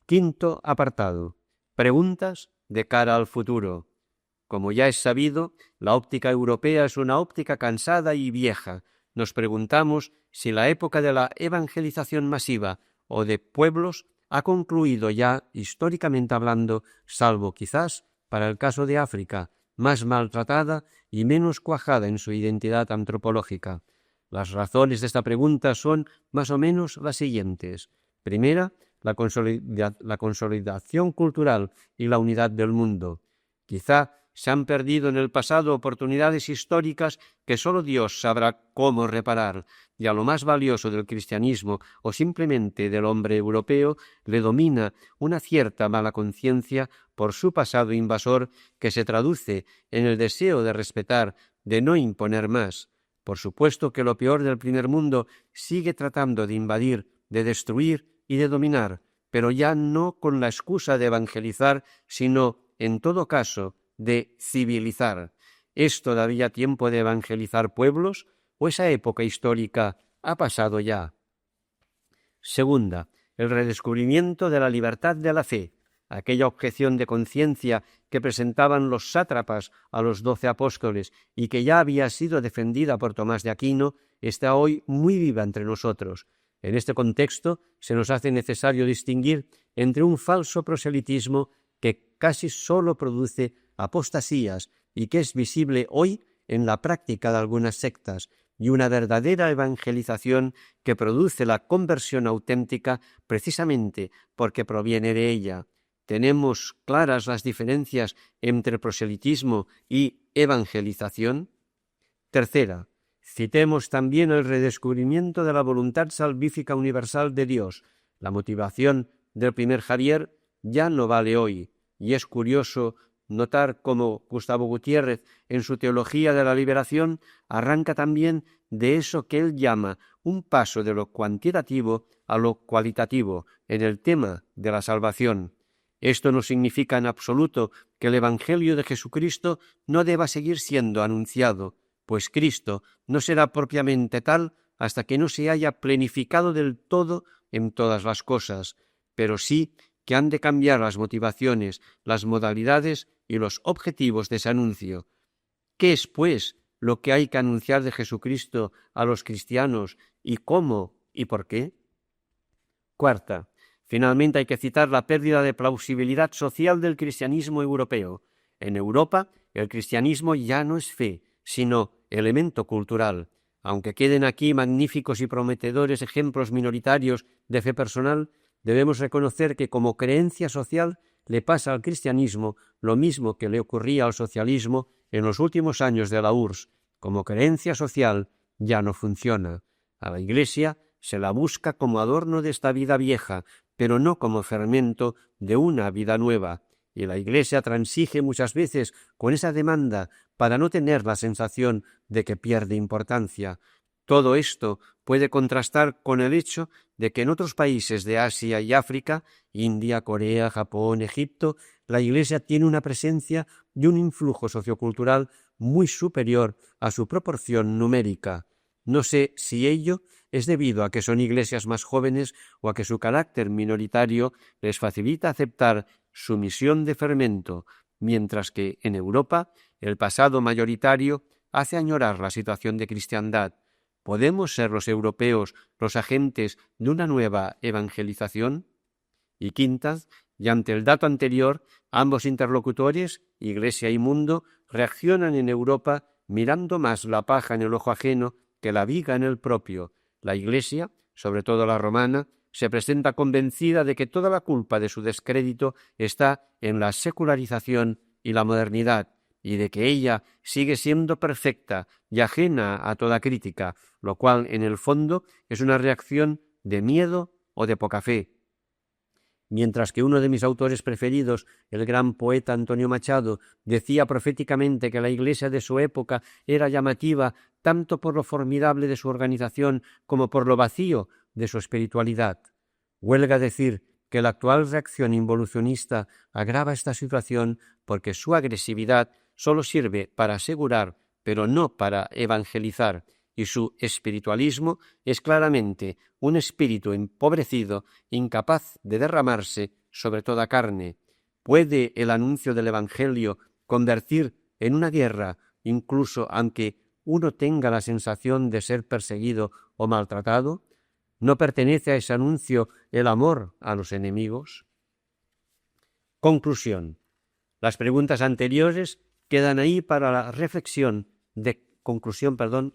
Quinto apartado. Preguntas de cara al futuro. Como ya es sabido, la óptica europea es una óptica cansada y vieja. Nos preguntamos si la época de la evangelización masiva o de pueblos ha concluido ya, históricamente hablando, salvo quizás para el caso de África, más maltratada y menos cuajada en su identidad antropológica. Las razones de esta pregunta son más o menos las siguientes. Primera, la consolidación cultural y la unidad del mundo. Quizá se han perdido en el pasado oportunidades históricas que solo Dios sabrá cómo reparar, y a lo más valioso del cristianismo o simplemente del hombre europeo le domina una cierta mala conciencia por su pasado invasor que se traduce en el deseo de respetar, de no imponer más. Por supuesto que lo peor del primer mundo sigue tratando de invadir, de destruir y de dominar, pero ya no con la excusa de evangelizar, sino, en todo caso, de civilizar. ¿Es todavía tiempo de evangelizar pueblos o esa época histórica ha pasado ya? Segunda, el redescubrimiento de la libertad de la fe. Aquella objeción de conciencia que presentaban los sátrapas a los 12 apóstoles y que ya había sido defendida por Tomás de Aquino, está hoy muy viva entre nosotros. En este contexto se nos hace necesario distinguir entre un falso proselitismo que casi solo produce apostasías y que es visible hoy en la práctica de algunas sectas, y una verdadera evangelización que produce la conversión auténtica precisamente porque proviene de ella. ¿Tenemos claras las diferencias entre proselitismo y evangelización? Tercera, citemos también el redescubrimiento de la voluntad salvífica universal de Dios. La motivación del primer Javier ya no vale hoy, y es curioso notar cómo Gustavo Gutiérrez, en su Teología de la Liberación, arranca también de eso que él llama un paso de lo cuantitativo a lo cualitativo en el tema de la salvación. Esto no significa en absoluto que el Evangelio de Jesucristo no deba seguir siendo anunciado, pues Cristo no será propiamente tal hasta que no se haya plenificado del todo en todas las cosas, pero sí que han de cambiar las motivaciones, las modalidades y los objetivos de ese anuncio. ¿Qué es, pues, lo que hay que anunciar de Jesucristo a los cristianos y cómo y por qué? Cuarta, finalmente hay que citar la pérdida de plausibilidad social del cristianismo europeo. En Europa, el cristianismo ya no es fe, sino elemento cultural. Aunque queden aquí magníficos y prometedores ejemplos minoritarios de fe personal, debemos reconocer que como creencia social le pasa al cristianismo lo mismo que le ocurría al socialismo en los últimos años de la URSS. Como creencia social ya no funciona. A la Iglesia se la busca como adorno de esta vida vieja, pero no como fermento de una vida nueva. Y la Iglesia transige muchas veces con esa demanda para no tener la sensación de que pierde importancia. Todo esto puede contrastar con el hecho de que en otros países de Asia y África, India, Corea, Japón, Egipto, la Iglesia tiene una presencia y un influjo sociocultural muy superior a su proporción numérica. No sé si ello es debido a que son iglesias más jóvenes o a que su carácter minoritario les facilita aceptar su misión de fermento, mientras que en Europa el pasado mayoritario hace añorar la situación de cristiandad. ¿Podemos ser los europeos los agentes de una nueva evangelización? Y quinta, y ante el dato anterior, ambos interlocutores, Iglesia y mundo, reaccionan en Europa mirando más la paja en el ojo ajeno que la viga en el propio. La Iglesia, sobre todo la romana, se presenta convencida de que toda la culpa de su descrédito está en la secularización y la modernidad, y de que ella sigue siendo perfecta y ajena a toda crítica, lo cual en el fondo es una reacción de miedo o de poca fe. Mientras que uno de mis autores preferidos, el gran poeta Antonio Machado, decía proféticamente que la Iglesia de su época era llamativa tanto por lo formidable de su organización como por lo vacío de su espiritualidad. Huelga decir que la actual reacción involucionista agrava esta situación porque su agresividad solo sirve para asegurar, pero no para evangelizar, y su espiritualismo es claramente un espíritu empobrecido, incapaz de derramarse sobre toda carne. ¿Puede el anuncio del Evangelio convertir en una guerra, incluso aunque uno tenga la sensación de ser perseguido o maltratado? ¿No pertenece a ese anuncio el amor a los enemigos? Conclusión. Las preguntas anteriores quedan ahí para la reflexión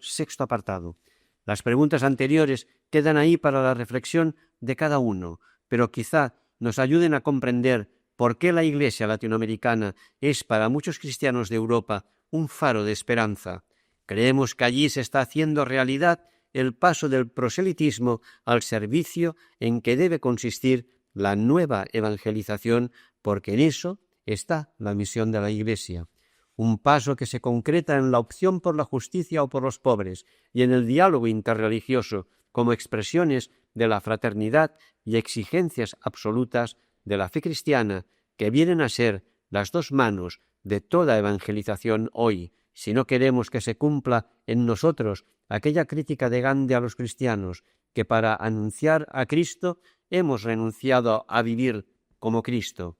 sexto apartado. Las preguntas anteriores quedan ahí para la reflexión de cada uno, pero quizá nos ayuden a comprender por qué la Iglesia latinoamericana es para muchos cristianos de Europa un faro de esperanza. Creemos que allí se está haciendo realidad el paso del proselitismo al servicio en que debe consistir la nueva evangelización, porque en eso está la misión de la Iglesia. Un paso que se concreta en la opción por la justicia o por los pobres y en el diálogo interreligioso como expresiones de la fraternidad y exigencias absolutas de la fe cristiana, que vienen a ser las dos manos de toda evangelización hoy, si no queremos que se cumpla en nosotros aquella crítica de Gandhi a los cristianos, que para anunciar a Cristo hemos renunciado a vivir como Cristo.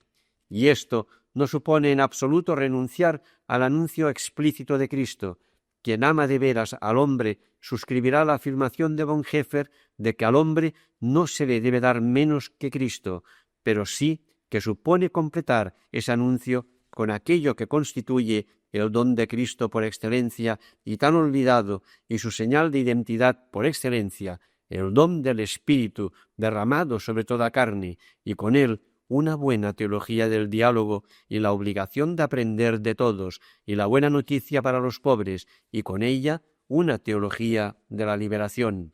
Y esto no supone en absoluto renunciar al anuncio explícito de Cristo. Quien ama de veras al hombre suscribirá la afirmación de Bonhoeffer de que al hombre no se le debe dar menos que Cristo, pero sí que supone completar ese anuncio con aquello que constituye el don de Cristo por excelencia y tan olvidado, y su señal de identidad por excelencia, el don del Espíritu derramado sobre toda carne, y con él una buena teología del diálogo y la obligación de aprender de todos, y la buena noticia para los pobres, y con ella una teología de la liberación.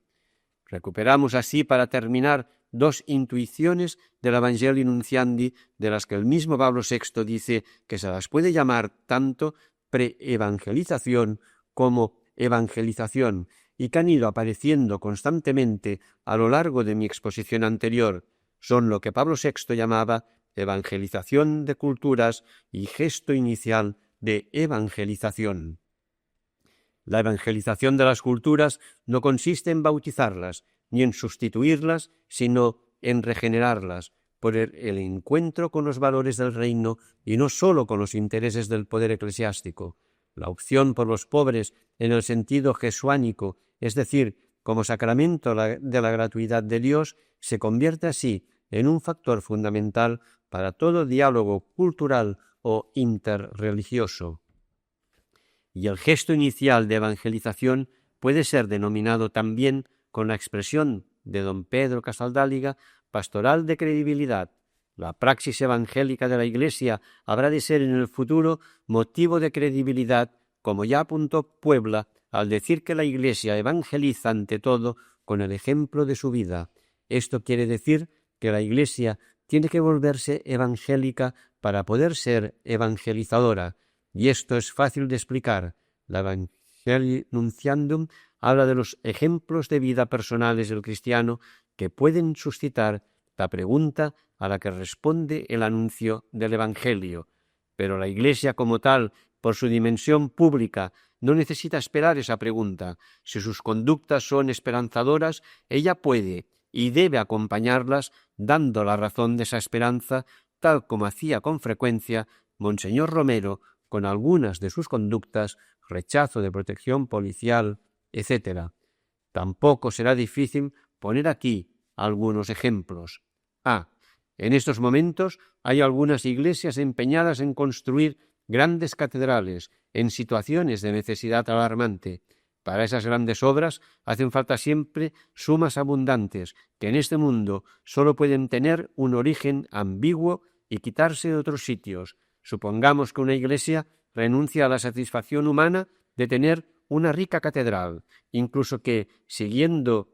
Recuperamos así, para terminar, dos intuiciones del Evangelii Nunciandi, de las que el mismo Pablo VI dice que se las puede llamar tanto preevangelización como evangelización, y que han ido apareciendo constantemente a lo largo de mi exposición anterior. Son lo que Pablo VI llamaba evangelización de culturas y gesto inicial de evangelización. La evangelización de las culturas no consiste en bautizarlas, ni en sustituirlas, sino en regenerarlas, por el encuentro con los valores del reino y no sólo con los intereses del poder eclesiástico. La opción por los pobres en el sentido jesuánico, es decir, como sacramento de la gratuidad de Dios, se convierte así en un factor fundamental para todo diálogo cultural o interreligioso. Y el gesto inicial de evangelización puede ser denominado también, con la expresión de don Pedro Casaldáliga, pastoral de credibilidad. La praxis evangélica de la Iglesia habrá de ser en el futuro motivo de credibilidad, como ya apuntó Puebla al decir que la Iglesia evangeliza ante todo con el ejemplo de su vida. Esto quiere decir que la Iglesia tiene que volverse evangélica para poder ser evangelizadora, y esto es fácil de explicar. La Evangelii Nuntiandum habla de los ejemplos de vida personales del cristiano que pueden suscitar la pregunta a la que responde el anuncio del Evangelio. Pero la Iglesia como tal, por su dimensión pública, no necesita esperar esa pregunta. Si sus conductas son esperanzadoras, ella puede y debe acompañarlas dando la razón de esa esperanza, tal como hacía con frecuencia Monseñor Romero con algunas de sus conductas, rechazo de protección policial, etc. Tampoco será difícil poner aquí algunos ejemplos. En estos momentos hay algunas iglesias empeñadas en construir grandes catedrales en situaciones de necesidad alarmante. Para esas grandes obras hacen falta siempre sumas abundantes, que en este mundo solo pueden tener un origen ambiguo y quitarse de otros sitios. Supongamos que una iglesia renuncia a la satisfacción humana de tener una rica catedral, incluso que, siguiendo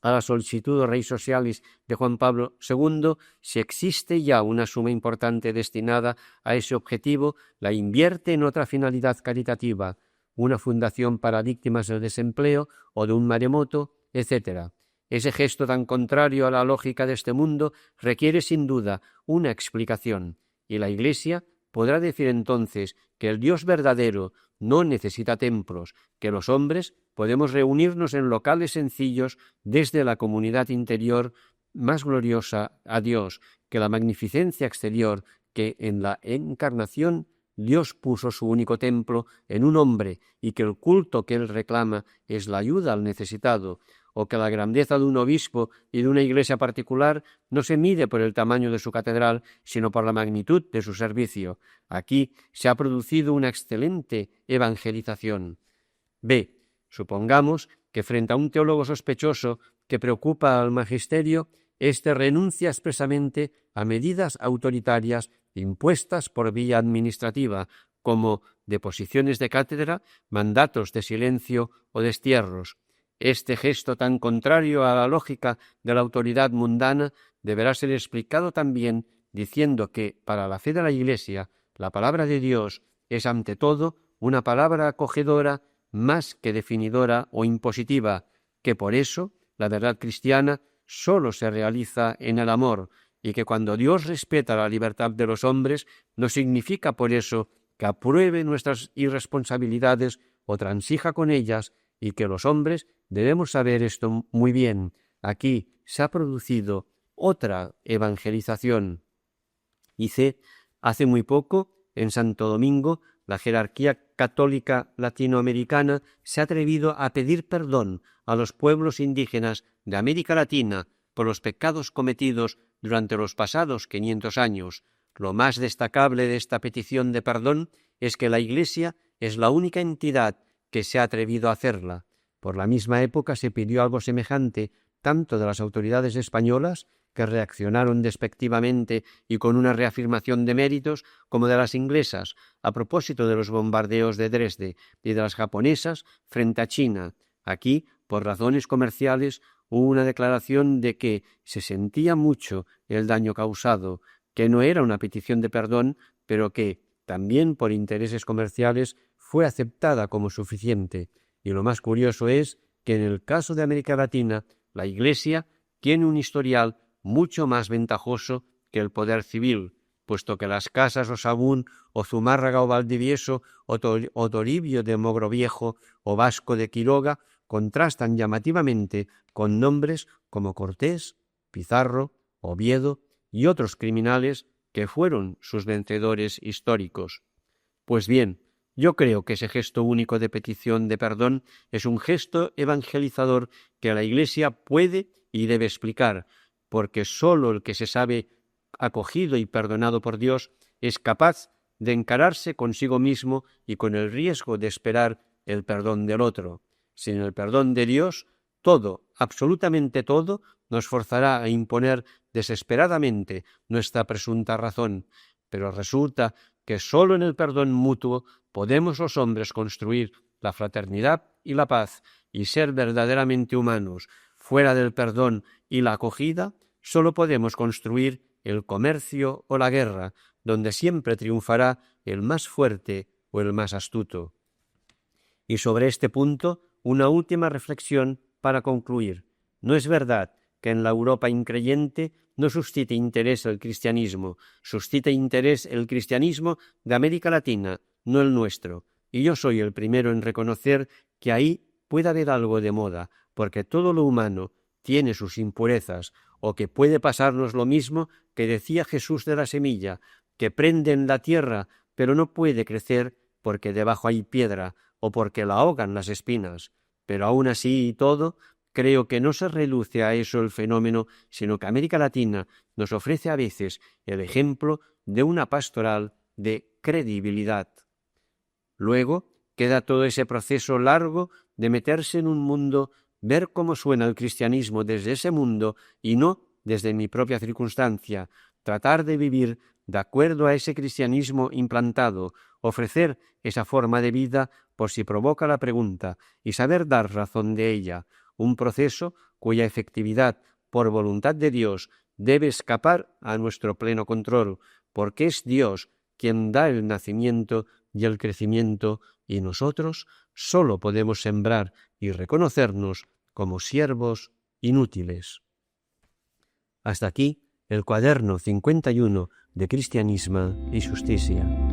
a la solicitud Rei Socialis de Juan Pablo II, si existe ya una suma importante destinada a ese objetivo, la invierte en otra finalidad caritativa, una fundación para víctimas del desempleo o de un maremoto, etc. Ese gesto tan contrario a la lógica de este mundo requiere sin duda una explicación, y la Iglesia podrá decir entonces que el Dios verdadero no necesita templos, que los hombres podemos reunirnos en locales sencillos desde la comunidad interior más gloriosa a Dios, que la magnificencia exterior, que en la encarnación Dios puso su único templo en un hombre y que el culto que él reclama es la ayuda al necesitado, o que la grandeza de un obispo y de una iglesia particular no se mide por el tamaño de su catedral, sino por la magnitud de su servicio. Aquí se ha producido una excelente evangelización. B. Supongamos que frente a un teólogo sospechoso que preocupa al magisterio, éste renuncia expresamente a medidas autoritarias impuestas por vía administrativa, como deposiciones de cátedra, mandatos de silencio o destierros. Este gesto tan contrario a la lógica de la autoridad mundana deberá ser explicado también diciendo que, para la fe de la Iglesia, la palabra de Dios es ante todo una palabra acogedora más que definidora o impositiva, que por eso la verdad cristiana sólo se realiza en el amor, y que cuando Dios respeta la libertad de los hombres, no significa por eso que apruebe nuestras irresponsabilidades o transija con ellas, y que los hombres debemos saber esto muy bien. Aquí se ha producido otra evangelización. Y C. Hace muy poco, en Santo Domingo, la jerarquía católica latinoamericana se ha atrevido a pedir perdón a los pueblos indígenas de América Latina por los pecados cometidos durante los pasados 500 años. Lo más destacable de esta petición de perdón es que la Iglesia es la única entidad que se ha atrevido a hacerla. Por la misma época se pidió algo semejante tanto de las autoridades españolas, que reaccionaron despectivamente y con una reafirmación de méritos, como de las inglesas, a propósito de los bombardeos de Dresde, y de las japonesas frente a China. Aquí, por razones comerciales, hubo una declaración de que se sentía mucho el daño causado, que no era una petición de perdón, pero que, también por intereses comerciales, fue aceptada como suficiente. Y lo más curioso es que en el caso de América Latina, la Iglesia tiene un historial mucho más ventajoso que el poder civil, puesto que las casas o Sahagún, o Zumárraga o Valdivieso, o Toribio de Mogrovejo, o Vasco de Quiroga, contrastan llamativamente con nombres como Cortés, Pizarro, Oviedo y otros criminales que fueron sus vencedores históricos. Pues bien, yo creo que ese gesto único de petición de perdón es un gesto evangelizador que la Iglesia puede y debe explicar, porque sólo el que se sabe acogido y perdonado por Dios es capaz de encararse consigo mismo y con el riesgo de esperar el perdón del otro. Sin el perdón de Dios, todo, absolutamente todo, nos forzará a imponer desesperadamente nuestra presunta razón, pero resulta que sólo en el perdón mutuo podemos los hombres construir la fraternidad y la paz y ser verdaderamente humanos. Fuera del perdón y la acogida, sólo podemos construir el comercio o la guerra, donde siempre triunfará el más fuerte o el más astuto. Y sobre este punto, una última reflexión para concluir. No es verdad que en la Europa increyente no suscite interés el cristianismo, suscita interés el cristianismo de América Latina, no el nuestro, y yo soy el primero en reconocer que ahí puede haber algo de moda, porque todo lo humano tiene sus impurezas, o que puede pasarnos lo mismo que decía Jesús de la semilla, que prende en la tierra, pero no puede crecer porque debajo hay piedra, o porque la ahogan las espinas. Pero aún así y todo, creo que no se reduce a eso el fenómeno, sino que América Latina nos ofrece a veces el ejemplo de una pastoral de credibilidad. Luego queda todo ese proceso largo de meterse en un mundo, ver cómo suena el cristianismo desde ese mundo y no desde mi propia circunstancia, tratar de vivir de acuerdo a ese cristianismo implantado, ofrecer esa forma de vida por si provoca la pregunta y saber dar razón de ella, un proceso cuya efectividad, por voluntad de Dios, debe escapar a nuestro pleno control, porque es Dios quien da el nacimiento y el crecimiento, y nosotros sólo podemos sembrar y reconocernos como siervos inútiles. Hasta aquí el cuaderno 51 de Cristianisme y Justicia.